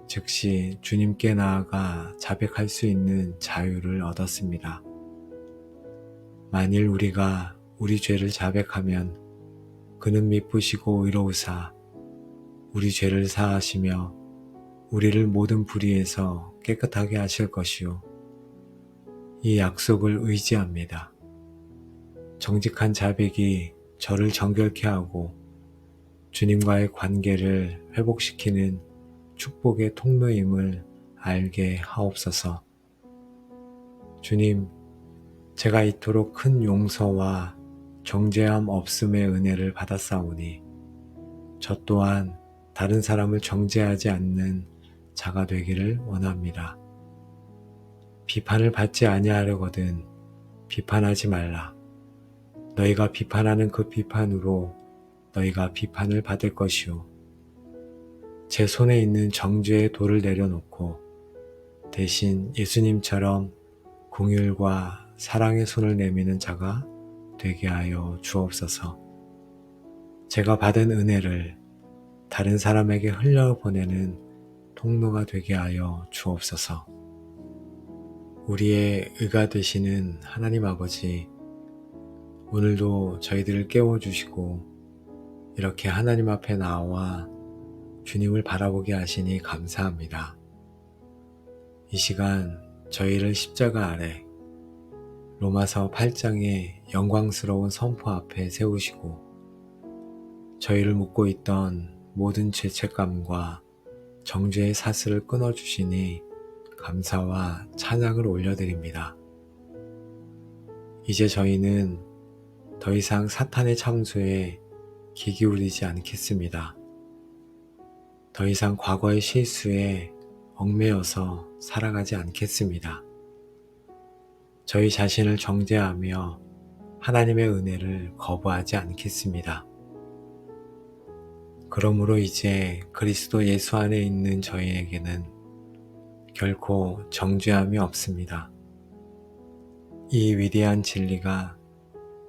즉시 주님께 나아가 자백할 수 있는 자유를 얻었습니다. 만일 우리가 우리 죄를 자백하면 그는 미쁘시고 의로우사 우리 죄를 사하시며 우리를 모든 불의에서 깨끗하게 하실 것이요. 이 약속을 의지합니다. 정직한 자백이 저를 정결케 하고 주님과의 관계를 회복시키는 축복의 통로임을 알게 하옵소서. 주님, 제가 이토록 큰 용서와 정죄함 없음의 은혜를 받았사오니 저 또한 다른 사람을 정죄하지 않는 자가 되기를 원합니다. 비판을 받지 아니하려거든 비판하지 말라. 너희가 비판하는 그 비판으로 너희가 비판을 받을 것이요. 제 손에 있는 정죄의 돌을 내려놓고 대신 예수님처럼 긍휼과 사랑의 손을 내미는 자가 되게 하여 주옵소서. 제가 받은 은혜를 다른 사람에게 흘려보내는 통로가 되게 하여 주옵소서. 우리의 의가 되시는 하나님 아버지, 오늘도 저희들을 깨워주시고 이렇게 하나님 앞에 나와 주님을 바라보게 하시니 감사합니다. 이 시간 저희를 십자가 아래 로마서 8장의 영광스러운 선포 앞에 세우시고 저희를 묶고 있던 모든 죄책감과 정죄의 사슬을 끊어주시니 감사와 찬양을 올려드립니다. 이제 저희는 더 이상 사탄의 참소에 귀 기울이지 않겠습니다. 더 이상 과거의 실수에 얽매여서 살아가지 않겠습니다. 저희 자신을 정죄하며 하나님의 은혜를 거부하지 않겠습니다. 그러므로 이제 그리스도 예수 안에 있는 저희에게는 결코 정죄함이 없습니다. 이 위대한 진리가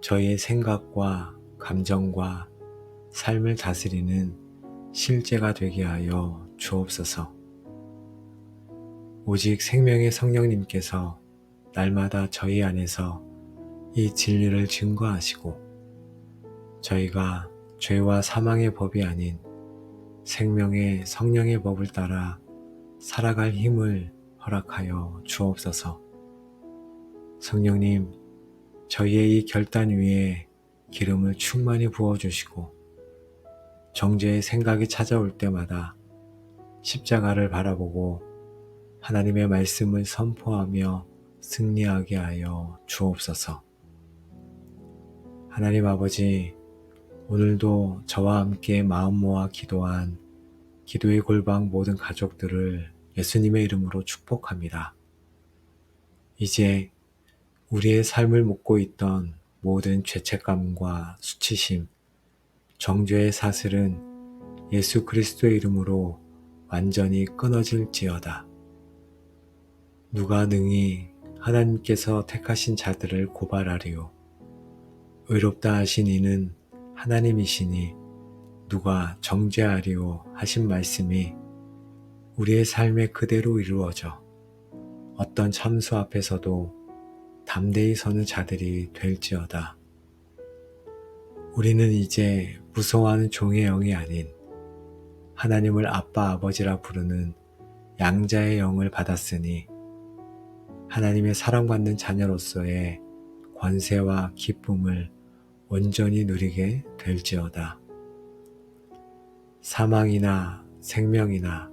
저희의 생각과 감정과 삶을 다스리는 실제가 되게 하여 주옵소서. 오직 생명의 성령님께서 날마다 저희 안에서 이 진리를 증거하시고 저희가 죄와 사망의 법이 아닌 생명의 성령의 법을 따라 살아갈 힘을 허락하여 주옵소서. 성령님, 저희의 이 결단 위에 기름을 충만히 부어주시고 정죄의 생각이 찾아올 때마다 십자가를 바라보고 하나님의 말씀을 선포하며 승리하게 하여 주옵소서. 하나님 아버지, 오늘도 저와 함께 마음 모아 기도한 기도의 골방 모든 가족들을 예수님의 이름으로 축복합니다. 이제 우리의 삶을 묶고 있던 모든 죄책감과 수치심, 정죄의 사슬은 예수 그리스도의 이름으로 완전히 끊어질지어다. 누가 능히 하나님께서 택하신 자들을 고발하리요. 의롭다 하신 이는 하나님이시니 누가 정죄하리요 하신 말씀이 우리의 삶에 그대로 이루어져 어떤 참수 앞에서도 담대히 서는 자들이 될지어다. 우리는 이제 무서워하는 종의 영이 아닌 하나님을 아빠 아버지라 부르는 양자의 영을 받았으니 하나님의 사랑받는 자녀로서의 권세와 기쁨을 온전히 누리게 될지어다. 사망이나 생명이나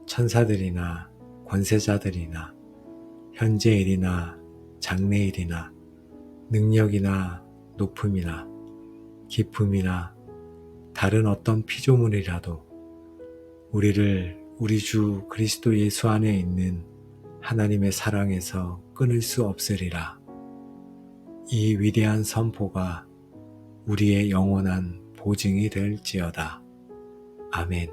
천사들이나 권세자들이나 현재일이나 장래일이나 능력이나 높음이나 기쁨이나 다른 어떤 피조물이라도 우리를 우리 주 그리스도 예수 안에 있는 하나님의 사랑에서 끊을 수 없으리라. 이 위대한 선포가 우리의 영원한 보증이 될지어다. 아멘.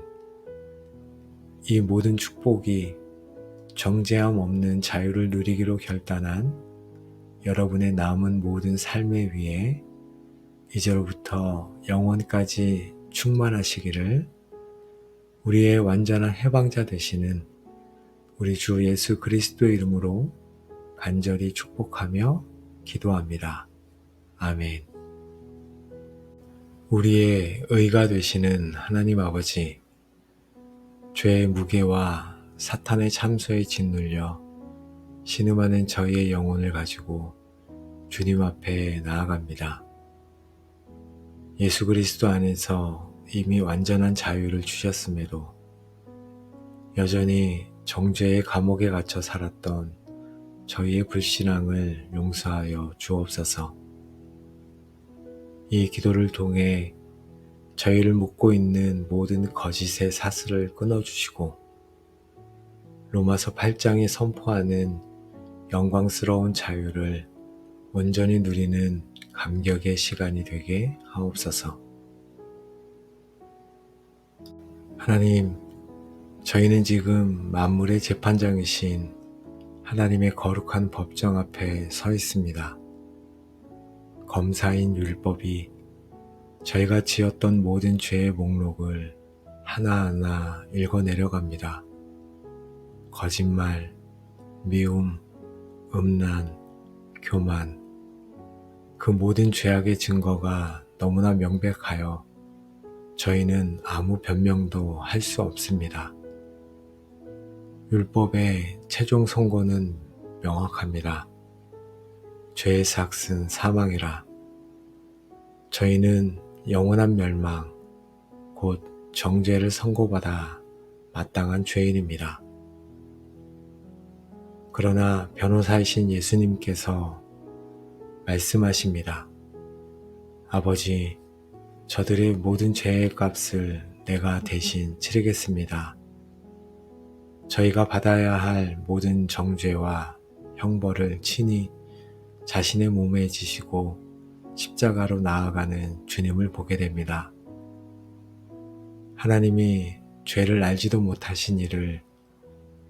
이 모든 축복이 정죄함 없는 자유를 누리기로 결단한 여러분의 남은 모든 삶의 위에 이제로부터 영원까지 충만하시기를 우리의 완전한 해방자 되시는 우리 주 예수 그리스도의 이름으로 간절히 축복하며 기도합니다. 아멘. 우리의 의가 되시는 하나님 아버지, 죄의 무게와 사탄의 참소에 짓눌려 신음하는 저희의 영혼을 가지고 주님 앞에 나아갑니다. 예수 그리스도 안에서 이미 완전한 자유를 주셨음에도 여전히 정죄의 감옥에 갇혀 살았던 저희의 불신앙을 용서하여 주옵소서. 이 기도를 통해 저희를 묶고 있는 모든 거짓의 사슬을 끊어주시고 로마서 8장이 선포하는 영광스러운 자유를 온전히 누리는 감격의 시간이 되게 하옵소서. 하나님, 저희는 지금 만물의 재판장이신 하나님의 거룩한 법정 앞에 서 있습니다. 검사인 율법이 저희가 지었던 모든 죄의 목록을 하나하나 읽어내려갑니다. 거짓말, 미움, 음란, 교만, 그 모든 죄악의 증거가 너무나 명백하여 저희는 아무 변명도 할 수 없습니다. 율법의 최종 선고는 명확합니다. 죄의 삭은 사망이라. 저희는 영원한 멸망, 곧 정죄를 선고받아 마땅한 죄인입니다. 그러나 변호사이신 예수님께서 말씀하십니다. 아버지, 저들의 모든 죄의 값을 내가 대신 치르겠습니다. 저희가 받아야 할 모든 정죄와 형벌을 친히 자신의 몸에 지시고 십자가로 나아가는 주님을 보게 됩니다. 하나님이 죄를 알지도 못하신 이를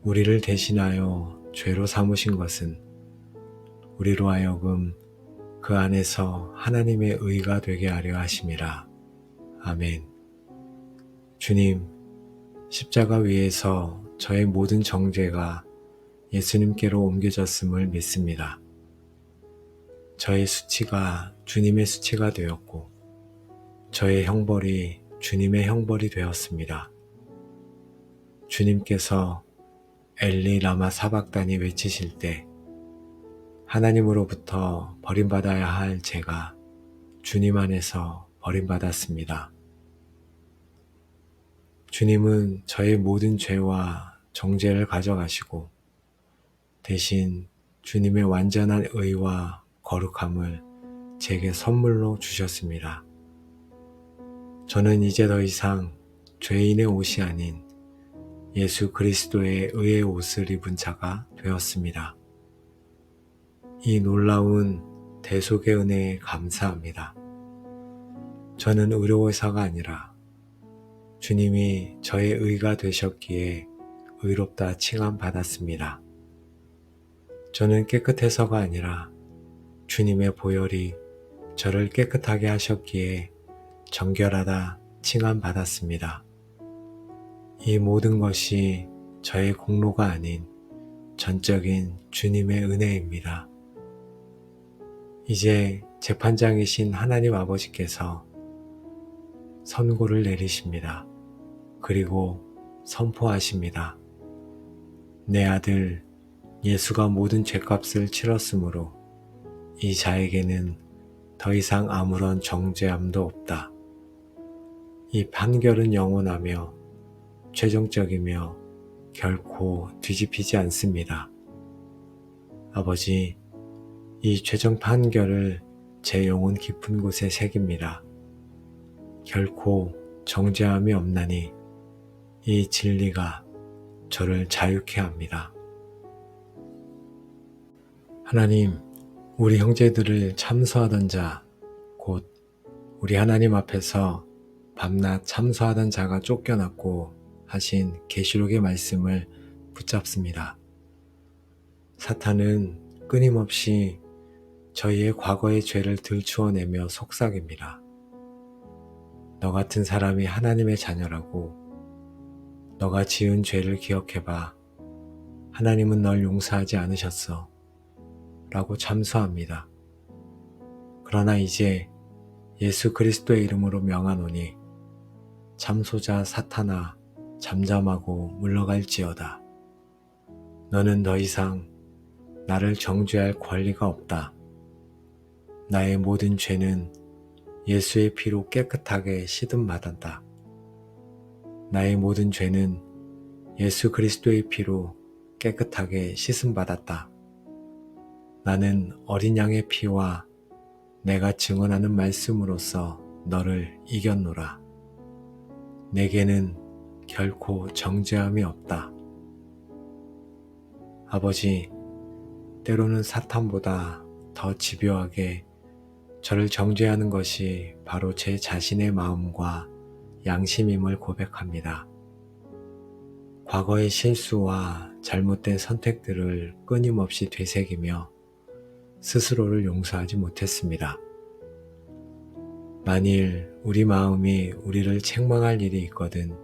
우리를 대신하여 죄로 삼으신 것은 우리로 하여금 그 안에서 하나님의 의가 되게 하려 하심이라. 아멘. 주님, 십자가 위에서 저의 모든 정죄가 예수님께로 옮겨졌음을 믿습니다. 저의 수치가 주님의 수치가 되었고 저의 형벌이 주님의 형벌이 되었습니다. 주님께서 엘리 라마 사박단이 외치실 때 하나님으로부터 버림받아야 할 제가 주님 안에서 버림받았습니다. 주님은 저의 모든 죄와 정죄를 가져가시고 대신 주님의 완전한 의와 거룩함을 제게 선물로 주셨습니다. 저는 이제 더 이상 죄인의 옷이 아닌 예수 그리스도의 의의 옷을 입은 자가 되었습니다. 이 놀라운 대속의 은혜에 감사합니다. 저는 의로워서가 아니라 주님이 저의 의가 되셨기에 의롭다 칭함받았습니다. 저는 깨끗해서가 아니라 주님의 보혈이 저를 깨끗하게 하셨기에 정결하다 칭함받았습니다. 이 모든 것이 저의 공로가 아닌 전적인 주님의 은혜입니다. 이제 재판장이신 하나님 아버지께서 선고를 내리십니다. 그리고 선포하십니다. 내 아들 예수가 모든 죄값을 치렀으므로 이 자에게는 더 이상 아무런 정죄함도 없다. 이 판결은 영원하며 최종적이며 결코 뒤집히지 않습니다. 아버지, 이 최종 판결을 제 영혼 깊은 곳에 새깁니다. 결코 정죄함이 없나니 이 진리가 저를 자유케 합니다. 하나님, 우리 형제들을 참소하던 자, 곧 우리 하나님 앞에서 밤낮 참소하던 자가 쫓겨났고 하신 계시록의 말씀을 붙잡습니다. 사탄은 끊임없이 저희의 과거의 죄를 들추어내며 속삭입니다. 너 같은 사람이 하나님의 자녀라고, 너가 지은 죄를 기억해봐. 하나님은 널 용서하지 않으셨어. 라고 참소합니다. 그러나 이제 예수 그리스도의 이름으로 명하노니 참소자 사탄아 잠잠하고 물러갈지어다. 너는 더 이상 나를 정죄할 권리가 없다. 나의 모든 죄는 예수의 피로 깨끗하게 씻음받았다. 나의 모든 죄는 예수 그리스도의 피로 깨끗하게 씻음받았다. 나는 어린 양의 피와 내가 증언하는 말씀으로써 너를 이겼노라. 내게는 결코 정죄함이 없다. 아버지, 때로는 사탄보다 더 집요하게 저를 정죄하는 것이 바로 제 자신의 마음과 양심임을 고백합니다. 과거의 실수와 잘못된 선택들을 끊임없이 되새기며 스스로를 용서하지 못했습니다. 만일 우리 마음이 우리를 책망할 일이 있거든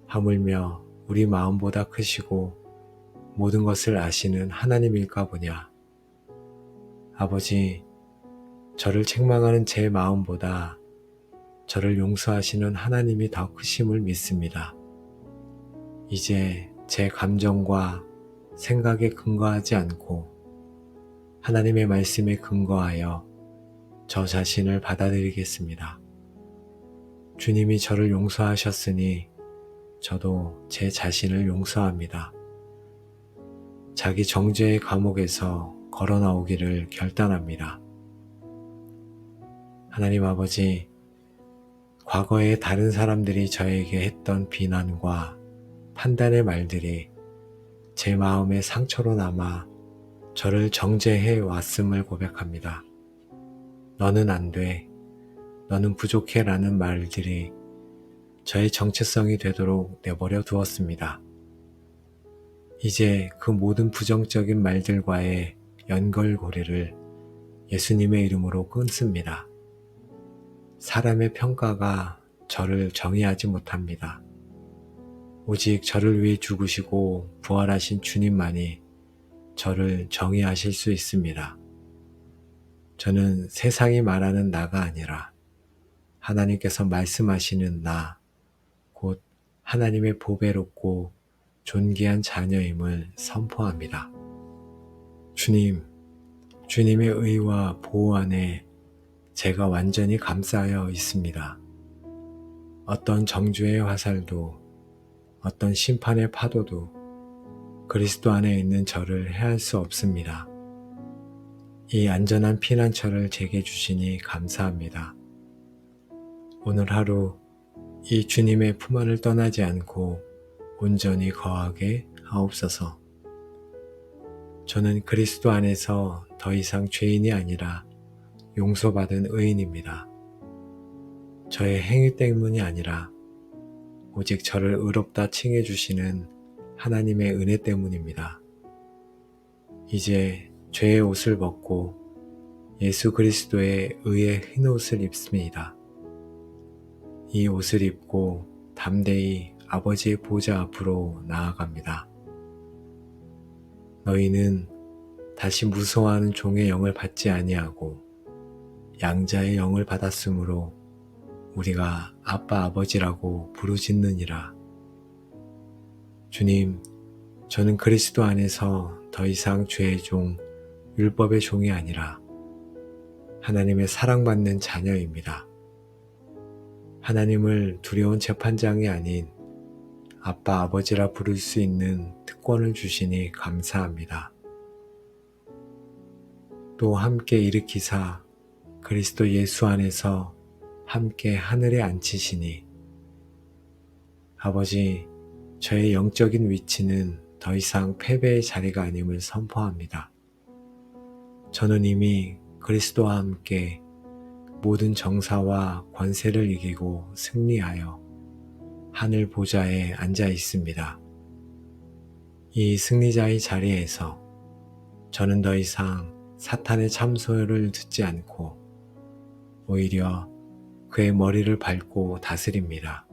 하물며 우리 마음보다 크시고 모든 것을 아시는 하나님일까 보냐. 아버지, 저를 책망하는 제 마음보다 저를 용서하시는 하나님이 더 크심을 믿습니다. 이제 제 감정과 생각에 근거하지 않고 하나님의 말씀에 근거하여 저 자신을 받아들이겠습니다. 주님이 저를 용서하셨으니 저도 제 자신을 용서합니다. 자기 정죄의 감옥에서 걸어 나오기를 결단합니다. 하나님 아버지, 과거에 다른 사람들이 저에게 했던 비난과 판단의 말들이 제 마음의 상처로 남아 저를 정죄해 왔음을 고백합니다. 너는 안 돼, 너는 부족해 라는 말들이 저의 정체성이 되도록 내버려 두었습니다. 이제 그 모든 부정적인 말들과의 연결고리를 예수님의 이름으로 끊습니다. 사람의 평가가 저를 정의하지 못합니다. 오직 저를 위해 죽으시고 부활하신 주님만이 저를 정의하실 수 있습니다. 저는 세상이 말하는 나가 아니라 하나님께서 말씀하시는 나, 곧 하나님의 보배롭고 존귀한 자녀임을 선포합니다. 주님, 주님의 의와 보호 안에 제가 완전히 감싸여 있습니다. 어떤 정죄의 화살도, 어떤 심판의 파도도 그리스도 안에 있는 저를 해할 수 없습니다. 이 안전한 피난처를 제게 주시니 감사합니다. 오늘 하루 이 주님의 품 안을 떠나지 않고 온전히 거하게 하옵소서. 저는 그리스도 안에서 더 이상 죄인이 아니라 용서받은 의인입니다. 저의 행위 때문이 아니라 오직 저를 의롭다 칭해 주시는 하나님의 은혜 때문입니다. 이제 죄의 옷을 벗고 예수 그리스도의 의의 흰 옷을 입습니다. 이 옷을 입고 담대히 아버지의 보좌 앞으로 나아갑니다. 너희는 다시 무서워하는 종의 영을 받지 아니하고 양자의 영을 받았으므로 우리가 아빠 아버지라고 부르짖느니라. 주님, 저는 그리스도 안에서 더 이상 죄의 종, 율법의 종이 아니라 하나님의 사랑받는 자녀입니다. 하나님을 두려운 재판장이 아닌 아빠 아버지라 부를 수 있는 특권을 주시니 감사합니다. 또 함께 일으키사 그리스도 예수 안에서 함께 하늘에 앉히시니 아버지, 저의 영적인 위치는 더 이상 패배의 자리가 아님을 선포합니다. 저는 이미 그리스도와 함께 모든 정사와 권세를 이기고 승리하여 하늘 보좌에 앉아 있습니다. 이 승리자의 자리에서 저는 더 이상 사탄의 참소를 듣지 않고 오히려 그의 머리를 밟고 다스립니다.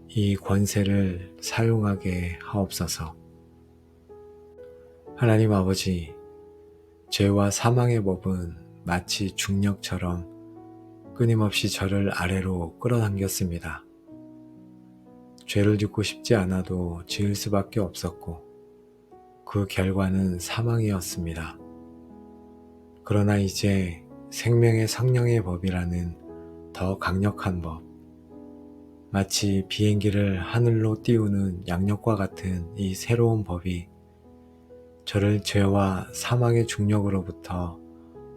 이 권세를 사용하게 하옵소서. 하나님 아버지, 죄와 사망의 법은 마치 중력처럼 끊임없이 저를 아래로 끌어당겼습니다. 죄를 짓고 싶지 않아도 지을 수밖에 없었고 그 결과는 사망이었습니다. 그러나 이제 생명의 성령의 법이라는 더 강력한 법, 마치 비행기를 하늘로 띄우는 양력과 같은 이 새로운 법이 저를 죄와 사망의 중력으로부터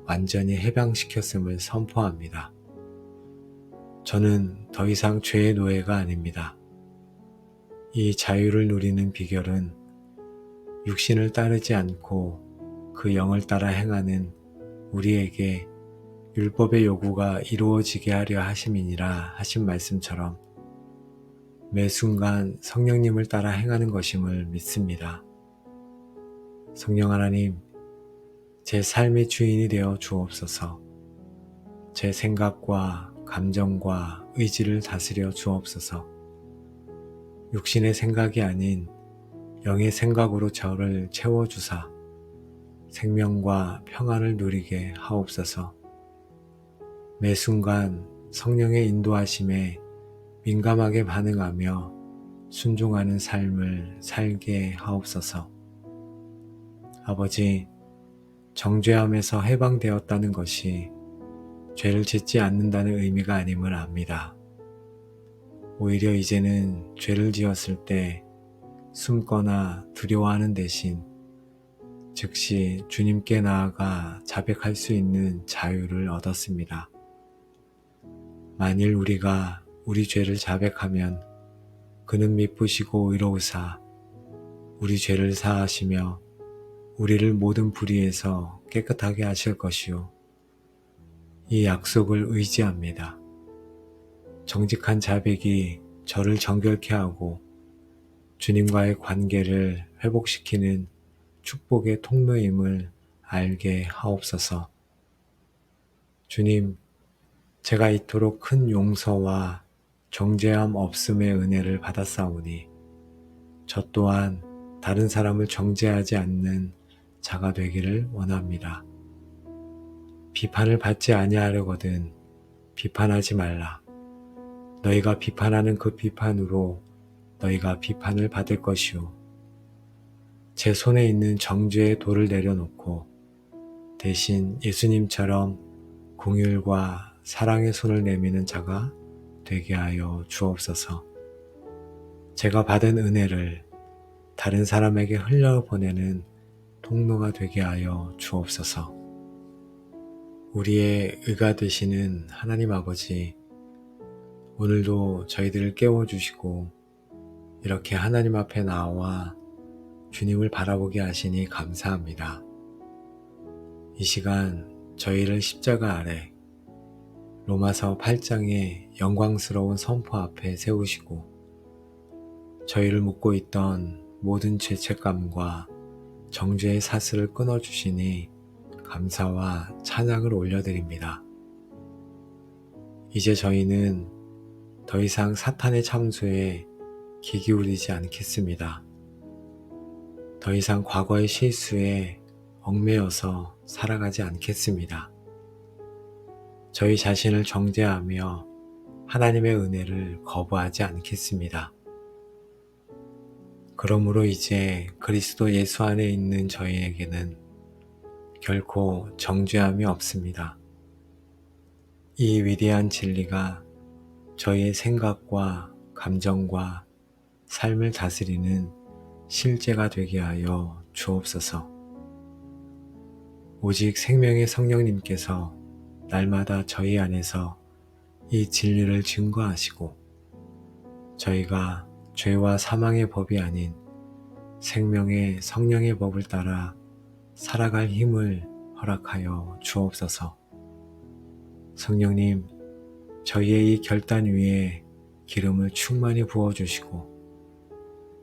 완전히 해방시켰음을 선포합니다. 저는 더 이상 죄의 노예가 아닙니다. 이 자유를 누리는 비결은 육신을 따르지 않고 그 영을 따라 행하는 우리에게 율법의 요구가 이루어지게 하려 하심이니라 하신 말씀처럼 매 순간 성령님을 따라 행하는 것임을 믿습니다. 성령 하나님, 제 삶의 주인이 되어 주옵소서. 제 생각과 감정과 의지를 다스려 주옵소서. 육신의 생각이 아닌 영의 생각으로 저를 채워주사 생명과 평안을 누리게 하옵소서. 매 순간 성령의 인도하심에 민감하게 반응하며 순종하는 삶을 살게 하옵소서. 아버지, 정죄함에서 해방되었다는 것이 죄를 짓지 않는다는 의미가 아님을 압니다. 오히려 이제는 죄를 지었을 때 숨거나 두려워하는 대신 즉시 주님께 나아가 자백할 수 있는 자유를 얻었습니다. 만일 우리가 우리 죄를 자백하면 그는 미쁘시고 의로우사 우리 죄를 사하시며 우리를 모든 불의에서 깨끗하게 하실 것이요. 이 약속을 의지합니다. 정직한 자백이 저를 정결케 하고 주님과의 관계를 회복시키는 축복의 통로임을 알게 하옵소서. 주님, 제가 이토록 큰 용서와 정죄함 없음의 은혜를 받았사오니 저 또한 다른 사람을 정죄하지 않는 자가 되기를 원합니다. 비판을 받지 아니하려거든 비판하지 말라. 너희가 비판하는 그 비판으로 너희가 비판을 받을 것이요. 제 손에 있는 정죄의 돌을 내려놓고 대신 예수님처럼 긍휼과 사랑의 손을 내미는 자가 되게 하여 주옵소서. 제가 받은 은혜를 다른 사람에게 흘려보내는 통로가 되게 하여 주옵소서. 우리의 의가 되시는 하나님 아버지, 오늘도 저희들을 깨워주시고 이렇게 하나님 앞에 나와 주님을 바라보게 하시니 감사합니다. 이 시간 저희를 십자가 아래 로마서 8장의 영광스러운 선포 앞에 세우시고 저희를 묶고 있던 모든 죄책감과 정죄의 사슬을 끊어주시니 감사와 찬양을 올려드립니다. 이제 저희는 더 이상 사탄의 참소에 귀 기울이지 않겠습니다. 더 이상 과거의 실수에 얽매여서 살아가지 않겠습니다. 저희 자신을 정죄하며 하나님의 은혜를 거부하지 않겠습니다. 그러므로 이제 그리스도 예수 안에 있는 저희에게는 결코 정죄함이 없습니다. 이 위대한 진리가 저희의 생각과 감정과 삶을 다스리는 실제가 되게 하여 주옵소서. 오직 생명의 성령님께서 날마다 저희 안에서 이 진리를 증거하시고 저희가 죄와 사망의 법이 아닌 생명의 성령의 법을 따라 살아갈 힘을 허락하여 주옵소서. 성령님, 저희의 이 결단 위에 기름을 충만히 부어주시고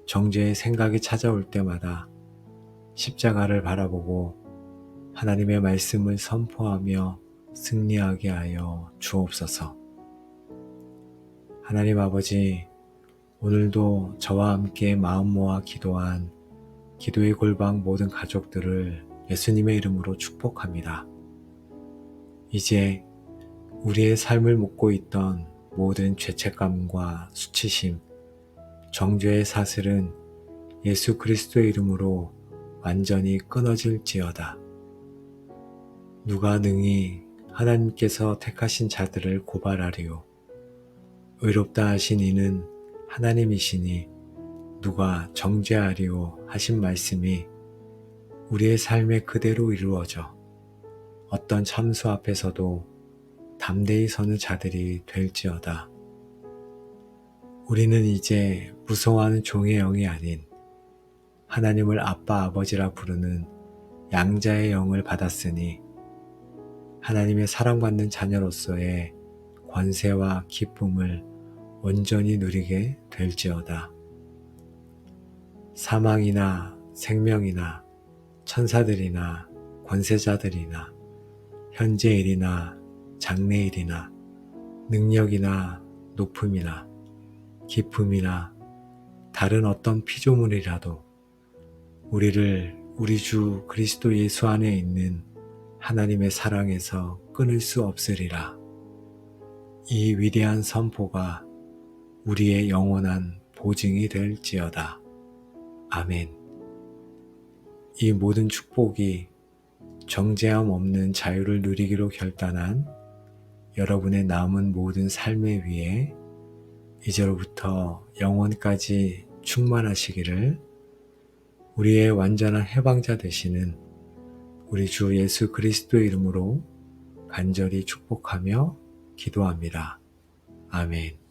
정죄의 생각이 찾아올 때마다 십자가를 바라보고 하나님의 말씀을 선포하며 승리하게 하여 주옵소서. 하나님 아버지, 오늘도 저와 함께 마음 모아 기도한 기도의 골방 모든 가족들을 예수님의 이름으로 축복합니다. 이제 우리의 삶을 묶고 있던 모든 죄책감과 수치심, 정죄의 사슬은 예수 그리스도의 이름으로 완전히 끊어질지어다. 누가 능히 하나님께서 택하신 자들을 고발하리요. 의롭다 하신 이는 하나님이시니 누가 정죄하리요 하신 말씀이 우리의 삶에 그대로 이루어져 어떤 참수 앞에서도 담대히 서는 자들이 될지어다. 우리는 이제 무서워하는 종의 영이 아닌 하나님을 아빠 아버지라 부르는 양자의 영을 받았으니 하나님의 사랑받는 자녀로서의 권세와 기쁨을 온전히 누리게 될지어다. 사망이나 생명이나 천사들이나 권세자들이나 현재일이나 장래일이나 능력이나 높음이나 기쁨이나 다른 어떤 피조물이라도 우리를 우리 주 그리스도 예수 안에 있는 하나님의 사랑에서 끊을 수 없으리라. 이 위대한 선포가 우리의 영원한 보증이 될지어다. 아멘. 이 모든 축복이 정죄함 없는 자유를 누리기로 결단한 여러분의 남은 모든 삶의 위에 이제로부터 영원까지 충만하시기를 우리의 완전한 해방자 되시는 우리 주 예수 그리스도의 이름으로 간절히 축복하며 기도합니다. 아멘.